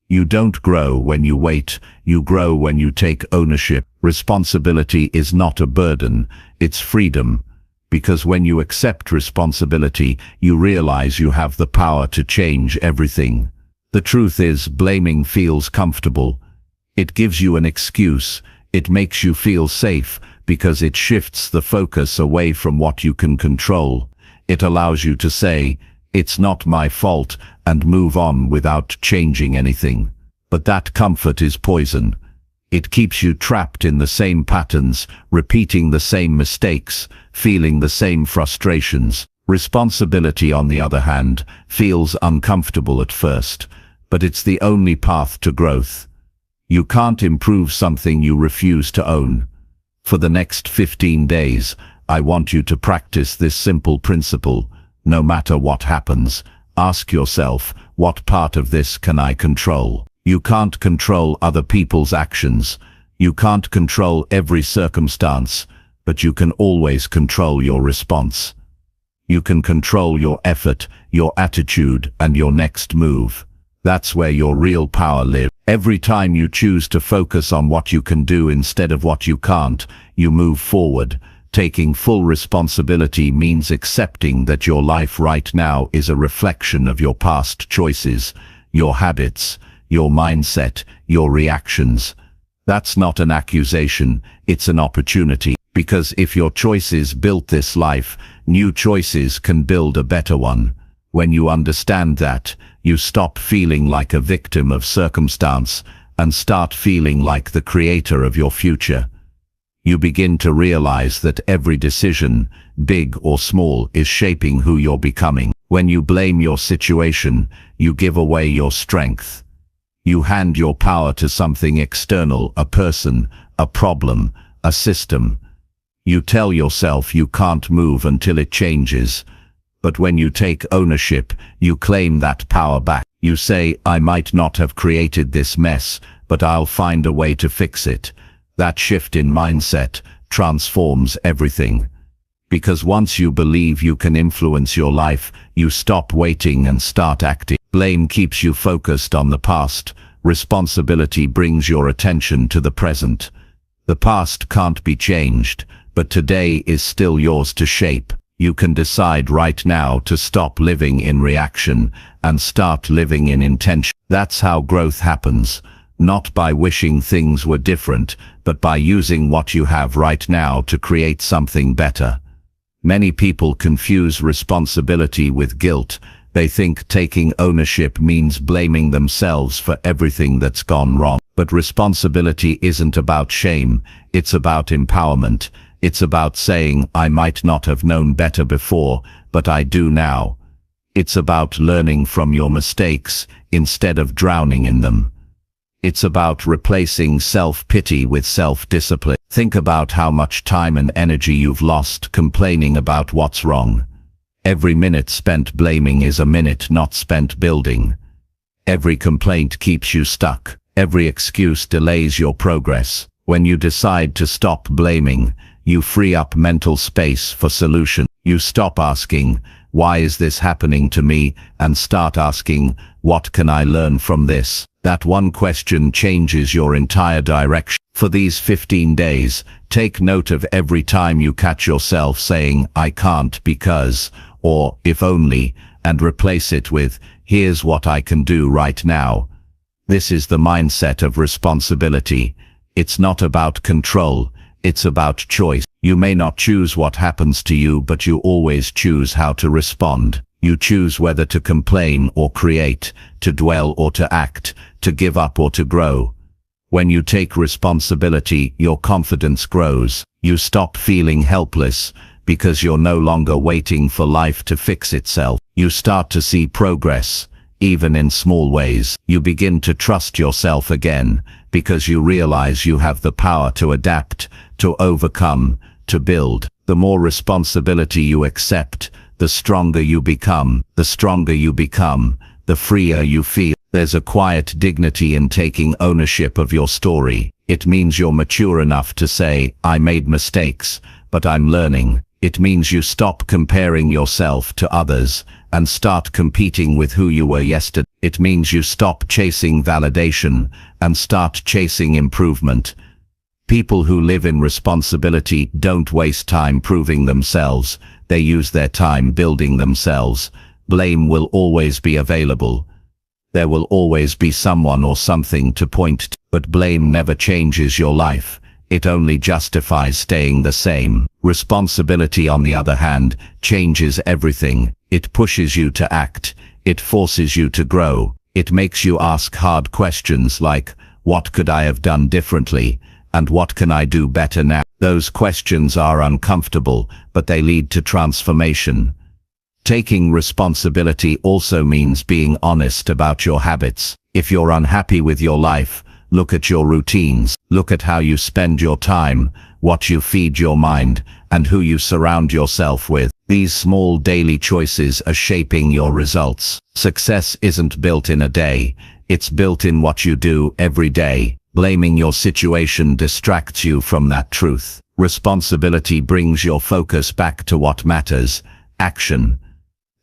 You don't grow when you wait, you grow when you take ownership. Responsibility is not a burden, it's freedom. Because when you accept responsibility, you realize you have the power to change everything. The truth is, blaming feels comfortable. It gives you an excuse, it makes you feel safe, because it shifts the focus away from what you can control. It allows you to say, it's not my fault, and move on without changing anything. But that comfort is poison. It keeps you trapped in the same patterns, repeating the same mistakes, feeling the same frustrations. Responsibility, on the other hand, feels uncomfortable at first, but it's the only path to growth. You can't improve something you refuse to own. For the next 15 days, I want you to practice this simple principle. No matter what happens, ask yourself, what part of this can I control? You can't control other people's actions. You can't control every circumstance, but you can always control your response. You can control your effort, your attitude, and your next move. That's where your real power lives. Every time you choose to focus on what you can do instead of what you can't, you move forward. Taking full responsibility means accepting that your life right now is a reflection of your past choices, your habits, your mindset, your reactions. That's not an accusation, it's an opportunity. Because if your choices built this life, new choices can build a better one. When you understand that, you stop feeling like a victim of circumstance and start feeling like the creator of your future. You begin to realize that every decision, big or small, is shaping who you're becoming. When you blame your situation, you give away your strength. You hand your power to something external, a person, a problem, a system. You tell yourself you can't move until it changes. But when you take ownership, you claim that power back. You say, I might not have created this mess, but I'll find a way to fix it. That shift in mindset transforms everything. Because once you believe you can influence your life, you stop waiting and start acting. Blame keeps you focused on the past. Responsibility brings your attention to the present. The past can't be changed, but today is still yours to shape. You can decide right now to stop living in reaction and start living in intention. That's how growth happens, not by wishing things were different, but by using what you have right now to create something better. Many people confuse responsibility with guilt, They think taking ownership means blaming themselves for everything that's gone wrong. But responsibility isn't about shame, it's about empowerment. It's about saying, I might not have known better before, but I do now. It's about learning from your mistakes instead of drowning in them. It's about replacing self-pity with self-discipline. Think about how much time and energy you've lost complaining about what's wrong. Every minute spent blaming is a minute not spent building. Every complaint keeps you stuck. Every excuse delays your progress. When you decide to stop blaming, you free up mental space for solution. You stop asking, why is this happening to me, and start asking, what can I learn from this? That one question changes your entire direction. For these 15 days, take note of every time you catch yourself saying, I can't because, or if only, and replace it with, here's what I can do right now. This is the mindset of responsibility. It's not about control, it's about choice. You may not choose what happens to you, but you always choose how to respond. You choose whether to complain or create, to dwell or to act, to give up or to grow. When you take responsibility, your confidence grows. You stop feeling helpless because you're no longer waiting for life to fix itself. You start to see progress, even in small ways. You begin to trust yourself again because you realize you have the power to adapt, to overcome, to build. The more responsibility you accept, the stronger you become. The stronger you become, the freer you feel. There's a quiet dignity in taking ownership of your story. It means you're mature enough to say, I made mistakes, but I'm learning. It means you stop comparing yourself to others and start competing with who you were yesterday. It means you stop chasing validation and start chasing improvement. People who live in responsibility don't waste time proving themselves. They use their time building themselves. Blame will always be available. There will always be someone or something to point to, but blame never changes your life. It only justifies staying the same. Responsibility, on the other hand, changes everything. It pushes you to act. It forces you to grow. It makes you ask hard questions like, what could I have done differently? And what can I do better now? Those questions are uncomfortable, but they lead to transformation. Taking responsibility also means being honest about your habits. If you're unhappy with your life, look at your routines. Look at how you spend your time, what you feed your mind, and who you surround yourself with. These small daily choices are shaping your results. Success isn't built in a day. It's built in what you do every day. Blaming your situation distracts you from that truth. Responsibility brings your focus back to what matters: action.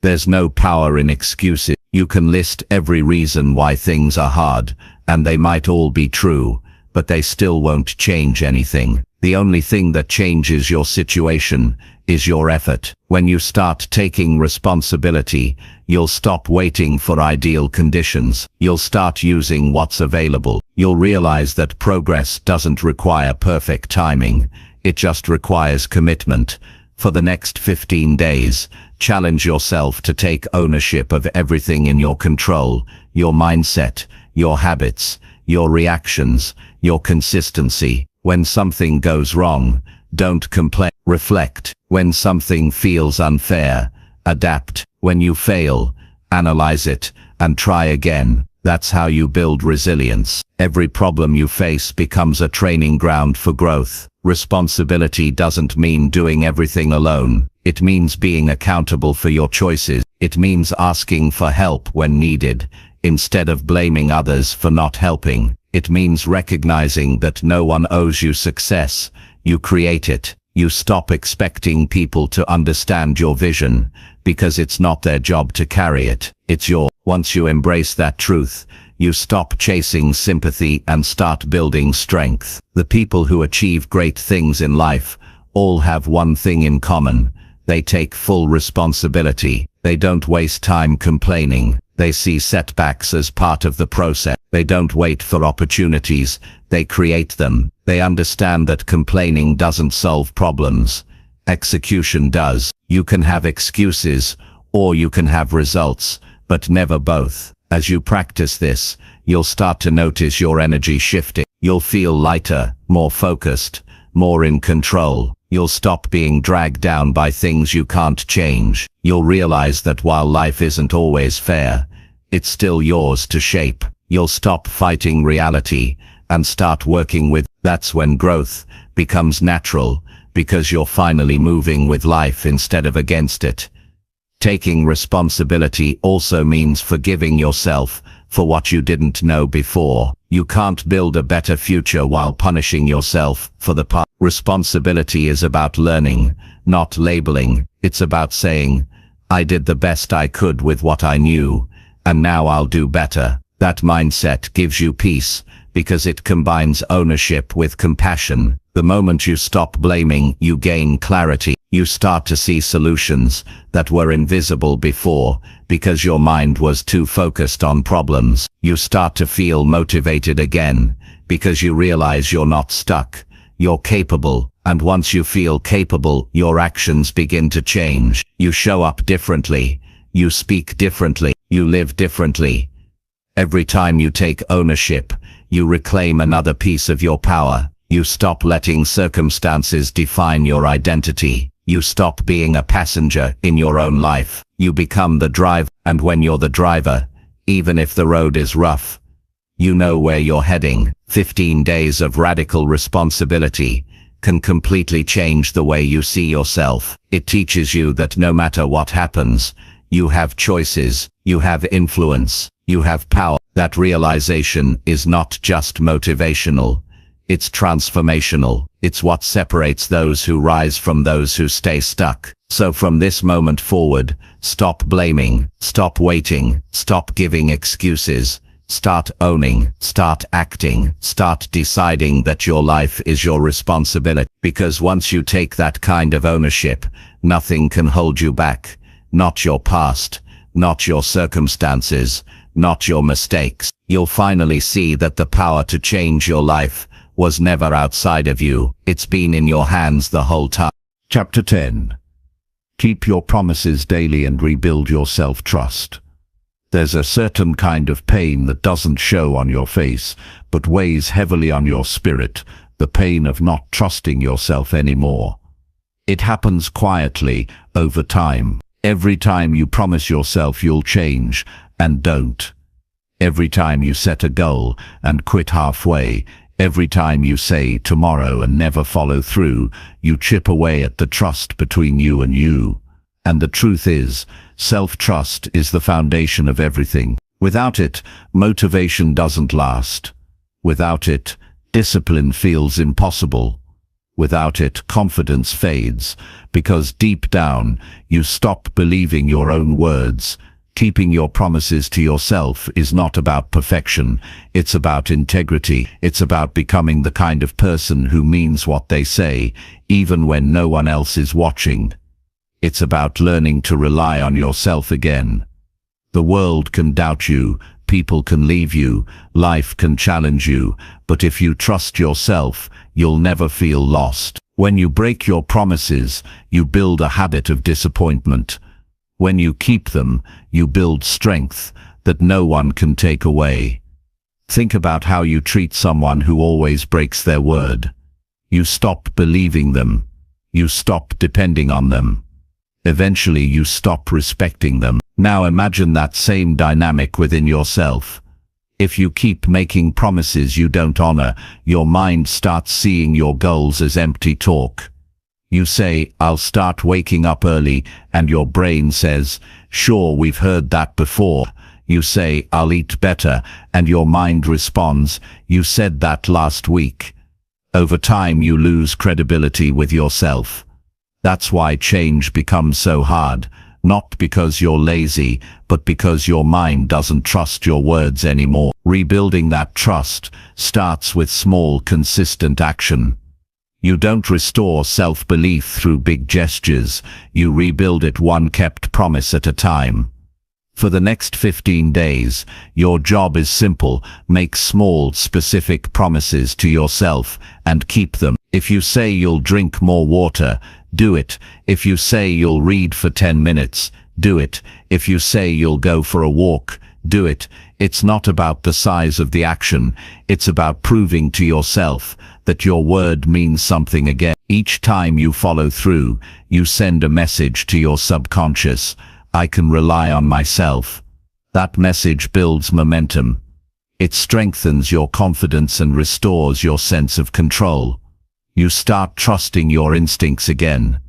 There's no power in excuses. You can list every reason why things are hard, and they might all be true, but they still won't change anything. The only thing that changes your situation is your effort. When you start taking responsibility, you'll stop waiting for ideal conditions. You'll start using what's available. You'll realize that progress doesn't require perfect timing. It just requires commitment. For the next 15 days, challenge yourself to take ownership of everything in your control: your mindset, your habits, your reactions, your consistency. When something goes wrong, don't complain. Reflect. When something feels unfair, adapt. When you fail, analyze it and try again. That's how you build resilience. Every problem you face becomes a training ground for growth. Responsibility doesn't mean doing everything alone. It means being accountable for your choices. It means asking for help when needed, instead of blaming others for not helping. It means recognizing that no one owes you success. You create it. You stop expecting people to understand your vision, because it's not their job to carry it. It's yours. Once you embrace that truth, you stop chasing sympathy and start building strength. The people who achieve great things in life all have one thing in common: they take full responsibility. They don't waste time complaining. They see setbacks as part of the process. They don't wait for opportunities, they create them. They understand that complaining doesn't solve problems. Execution does. You can have excuses or you can have results, but never both. As you practice this, you'll start to notice your energy shifting. You'll feel lighter, more focused, more in control. You'll stop being dragged down by things you can't change. You'll realize that while life isn't always fair, it's still yours to shape. You'll stop fighting reality and start working with. That's when growth becomes natural, because you're finally moving with life instead of against it. Taking responsibility also means forgiving yourself for what you didn't know before. You can't build a better future while punishing yourself for the past. Responsibility is about learning, not labeling. It's about saying, I did the best I could with what I knew, and now I'll do better. That mindset gives you peace, because it combines ownership with compassion. The moment you stop blaming, you gain clarity. You start to see solutions that were invisible before, because your mind was too focused on problems. You start to feel motivated again, because you realize you're not stuck, you're capable. And once you feel capable, your actions begin to change. You show up differently, you speak differently, you live differently. Every time you take ownership, you reclaim another piece of your power. You stop letting circumstances define your identity. You stop being a passenger in your own life. You become the driver, and when you're the driver, even if the road is rough, you know where you're heading. 15 days of radical responsibility can completely change the way you see yourself. It teaches you that no matter what happens, you have choices, you have influence, you have power. That realization is not just motivational, it's transformational. It's what separates those who rise from those who stay stuck. So from this moment forward, stop blaming, stop waiting, stop giving excuses, start owning, start acting, start deciding that your life is your responsibility. Because once you take that kind of ownership, nothing can hold you back. Not your past, not your circumstances, not your mistakes. You'll finally see that the power to change your life was never outside of you. It's been in your hands the whole time. Chapter 10. Keep your promises daily and rebuild your self-trust. There's a certain kind of pain that doesn't show on your face, but weighs heavily on your spirit, the pain of not trusting yourself anymore. It happens quietly, over time. Every time you promise yourself you'll change, and don't. Every time you set a goal, and quit halfway. Every time you say tomorrow and never follow through, you chip away at the trust between you and you. And the truth is, self-trust is the foundation of everything. Without it, motivation doesn't last. Without it, discipline feels impossible. Without it, confidence fades, because deep down, you stop believing your own words. Keeping your promises to yourself is not about perfection, it's about integrity. It's about becoming the kind of person who means what they say, even when no one else is watching. It's about learning to rely on yourself again. The world can doubt you, people can leave you, life can challenge you, but if you trust yourself, you'll never feel lost. When you break your promises, you build a habit of disappointment. When you keep them, you build strength that no one can take away. Think about how you treat someone who always breaks their word. You stop believing them. You stop depending on them. Eventually you stop respecting them. Now imagine that same dynamic within yourself. If you keep making promises you don't honor, your mind starts seeing your goals as empty talk. You say, I'll start waking up early, and your brain says, sure, we've heard that before. You say, I'll eat better, and your mind responds, you said that last week. Over time you lose credibility with yourself. That's why change becomes so hard, not because you're lazy, but because your mind doesn't trust your words anymore. Rebuilding that trust starts with small, consistent action. You don't restore self-belief through big gestures, you rebuild it one kept promise at a time. For the next 15 days, your job is simple: make small, specific promises to yourself and keep them. If you say you'll drink more water, do it. If you say you'll read for 10 minutes, do it. If you say you'll go for a walk, do it. It's not about the size of the action, it's about proving to yourself that your word means something again. Each time you follow through, you send a message to your subconscious: I can rely on myself. That message builds momentum. It strengthens your confidence and restores your sense of control. You start trusting your instincts again.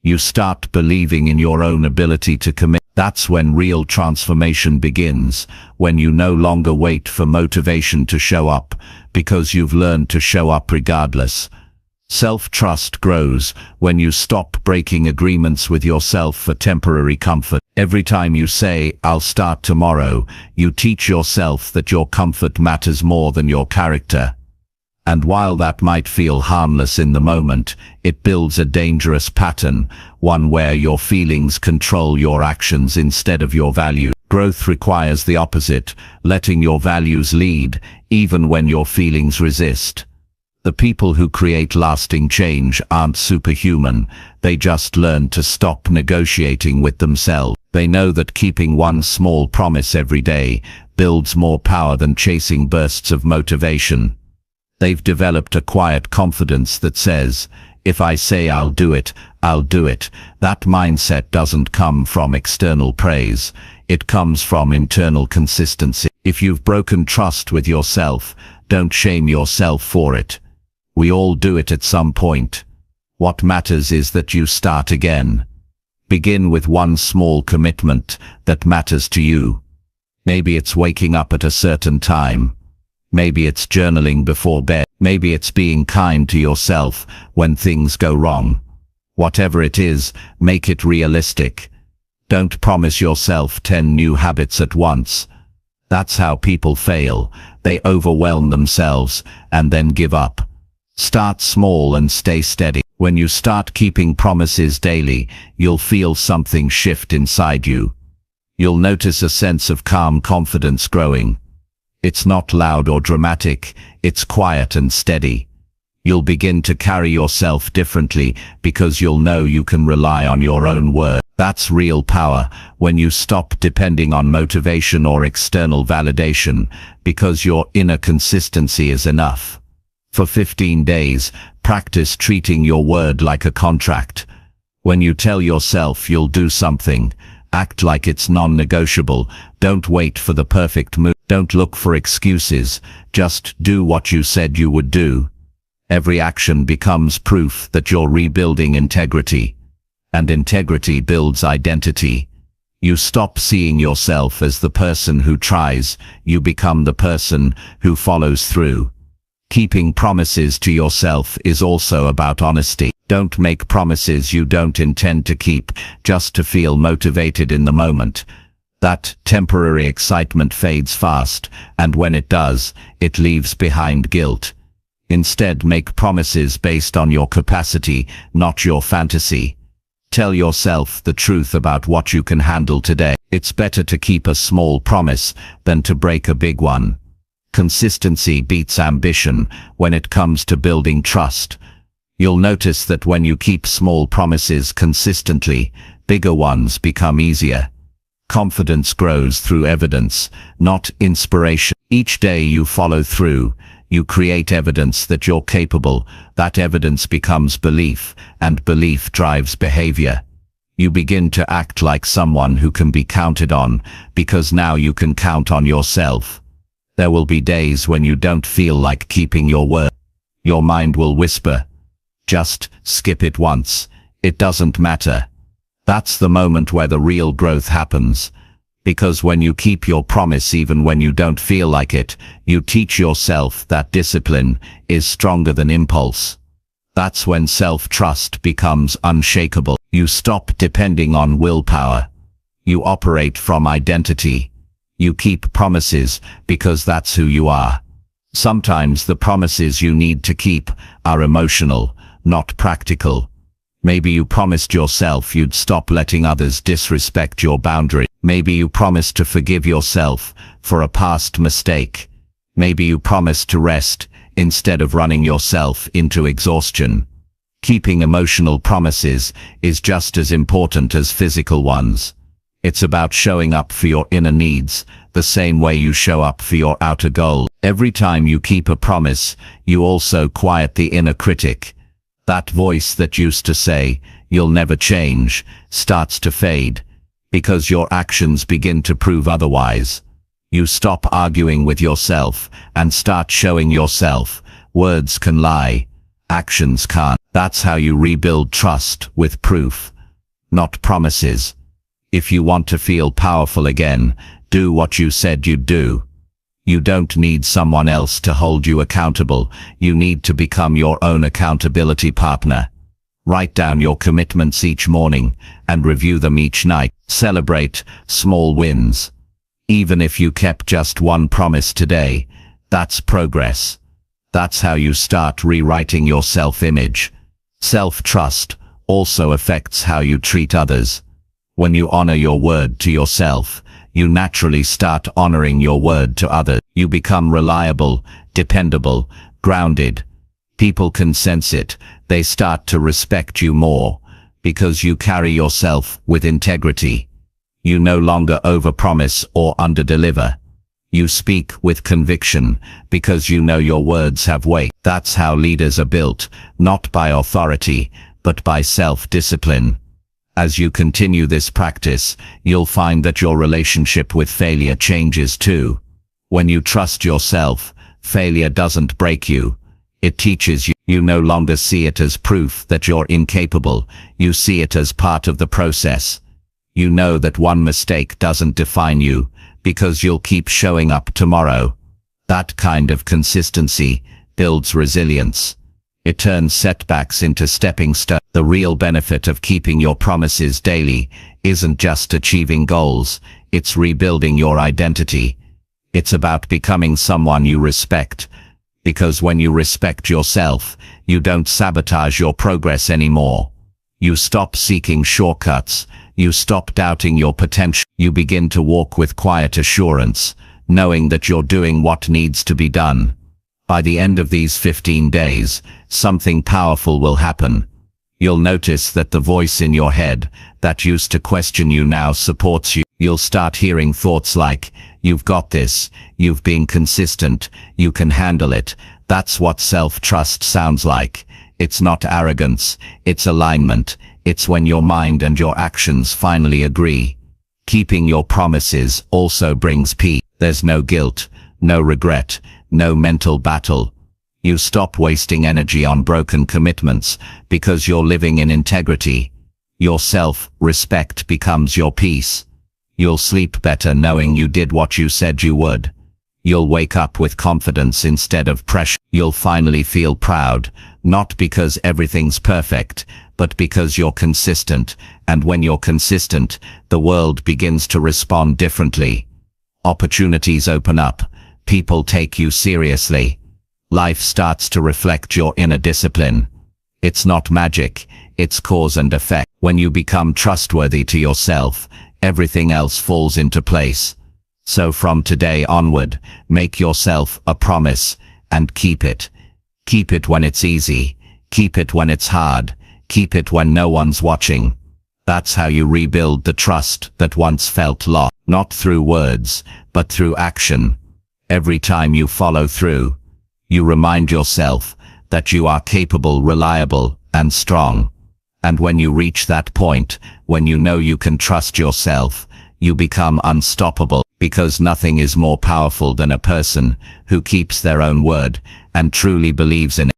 You start believing in your own ability to commit. That's when real transformation begins, when you no longer wait for motivation to show up, because you've learned to show up regardless. Self-trust grows when you stop breaking agreements with yourself for temporary comfort. Every time you say, I'll start tomorrow, you teach yourself that your comfort matters more than your character. And while that might feel harmless in the moment, it builds a dangerous pattern, one where your feelings control your actions instead of your values. Growth requires the opposite, letting your values lead, even when your feelings resist. The people who create lasting change aren't superhuman, they just learn to stop negotiating with themselves. They know that keeping one small promise every day builds more power than chasing bursts of motivation. They've developed a quiet confidence that says, if I say I'll do it, I'll do it. That mindset doesn't come from external praise. It comes from internal consistency. If you've broken trust with yourself, don't shame yourself for it. We all do it at some point. What matters is that you start again. Begin with one small commitment that matters to you. Maybe it's waking up at a certain time. Maybe it's journaling before bed. Maybe it's being kind to yourself when things go wrong. Whatever it is, make it realistic. Don't promise yourself 10 new habits at once. That's how people fail. They overwhelm themselves and then give up. Start small and stay steady. When you start keeping promises daily, you'll feel something shift inside you. You'll notice a sense of calm confidence growing. It's not loud or dramatic, it's quiet and steady. You'll begin to carry yourself differently because you'll know you can rely on your own word. That's real power, when you stop depending on motivation or external validation, because your inner consistency is enough. For 15 days, practice treating your word like a contract. When you tell yourself you'll do something, act like it's non-negotiable. Don't wait for the perfect move. Don't look for excuses. Just do what you said you would do. Every action becomes proof that you're rebuilding integrity. And integrity builds identity. You stop seeing yourself as the person who tries. You become the person who follows through. Keeping promises to yourself is also about honesty. Don't make promises you don't intend to keep, just to feel motivated in the moment. That temporary excitement fades fast, and when it does, it leaves behind guilt. Instead, make promises based on your capacity, not your fantasy. Tell yourself the truth about what you can handle today. It's better to keep a small promise than to break a big one. Consistency beats ambition when it comes to building trust. You'll notice that when you keep small promises consistently, bigger ones become easier. Confidence grows through evidence, not inspiration. Each day you follow through, you create evidence that you're capable. That evidence becomes belief, and belief drives behavior. You begin to act like someone who can be counted on, because now you can count on yourself. There will be days when you don't feel like keeping your word. Your mind will whisper, just skip it once. It doesn't matter. That's the moment where the real growth happens. Because when you keep your promise even when you don't feel like it, you teach yourself that discipline is stronger than impulse. That's when self-trust becomes unshakable. You stop depending on willpower. You operate from identity. You keep promises because that's who you are. Sometimes the promises you need to keep are emotional, not practical. Maybe you promised yourself you'd stop letting others disrespect your boundary. Maybe you promised to forgive yourself for a past mistake. Maybe you promised to rest instead of running yourself into exhaustion. Keeping emotional promises is just as important as physical ones. It's about showing up for your inner needs, the same way you show up for your outer goal. Every time you keep a promise, you also quiet the inner critic. That voice that used to say, "You'll never change," starts to fade, because your actions begin to prove otherwise. You stop arguing with yourself and start showing yourself. Words can lie, actions can't. That's how you rebuild trust, with proof, not promises. If you want to feel powerful again, do what you said you'd do. You don't need someone else to hold you accountable. You need to become your own accountability partner. Write down your commitments each morning and review them each night. Celebrate small wins. Even if you kept just one promise today, that's progress. That's how you start rewriting your self-image. Self-trust also affects how you treat others. When you honor your word to yourself, you naturally start honoring your word to others. You become reliable, dependable, grounded. People can sense it. They start to respect you more, because you carry yourself with integrity. You no longer overpromise or underdeliver. You speak with conviction, because you know your words have weight. That's how leaders are built, not by authority, but by self-discipline. As you continue this practice, you'll find that your relationship with failure changes too. When you trust yourself, failure doesn't break you. It teaches you. You no longer see it as proof that you're incapable. You see it as part of the process. You know that one mistake doesn't define you, because you'll keep showing up tomorrow. That kind of consistency builds resilience. It turns setbacks into stepping stones. The real benefit of keeping your promises daily isn't just achieving goals, it's rebuilding your identity. It's about becoming someone you respect. Because when you respect yourself, you don't sabotage your progress anymore. You stop seeking shortcuts. You stop doubting your potential. You begin to walk with quiet assurance, knowing that you're doing what needs to be done. By the end of these 15 days, something powerful will happen. You'll notice that the voice in your head that used to question you now supports you. You'll start hearing thoughts like, "You've got this, you've been consistent, you can handle it." That's what self-trust sounds like. It's not arrogance, it's alignment. It's when your mind and your actions finally agree. Keeping your promises also brings peace. There's no guilt, no regret, no mental battle. You stop wasting energy on broken commitments because you're living in integrity. Your self-respect becomes your peace. You'll sleep better knowing you did what you said you would. You'll wake up with confidence instead of pressure. You'll finally feel proud, not because everything's perfect, but because you're consistent. And when you're consistent, the world begins to respond differently. Opportunities open up. People take you seriously. Life starts to reflect your inner discipline. It's not magic, it's cause and effect. When you become trustworthy to yourself, everything else falls into place. So from today onward, make yourself a promise and keep it. Keep it when it's easy. Keep it when it's hard. Keep it when no one's watching. That's how you rebuild the trust that once felt lost. Not through words, but through action. Every time you follow through, you remind yourself that you are capable, reliable, and strong. And when you reach that point, when you know you can trust yourself, you become unstoppable, because nothing is more powerful than a person who keeps their own word and truly believes in it.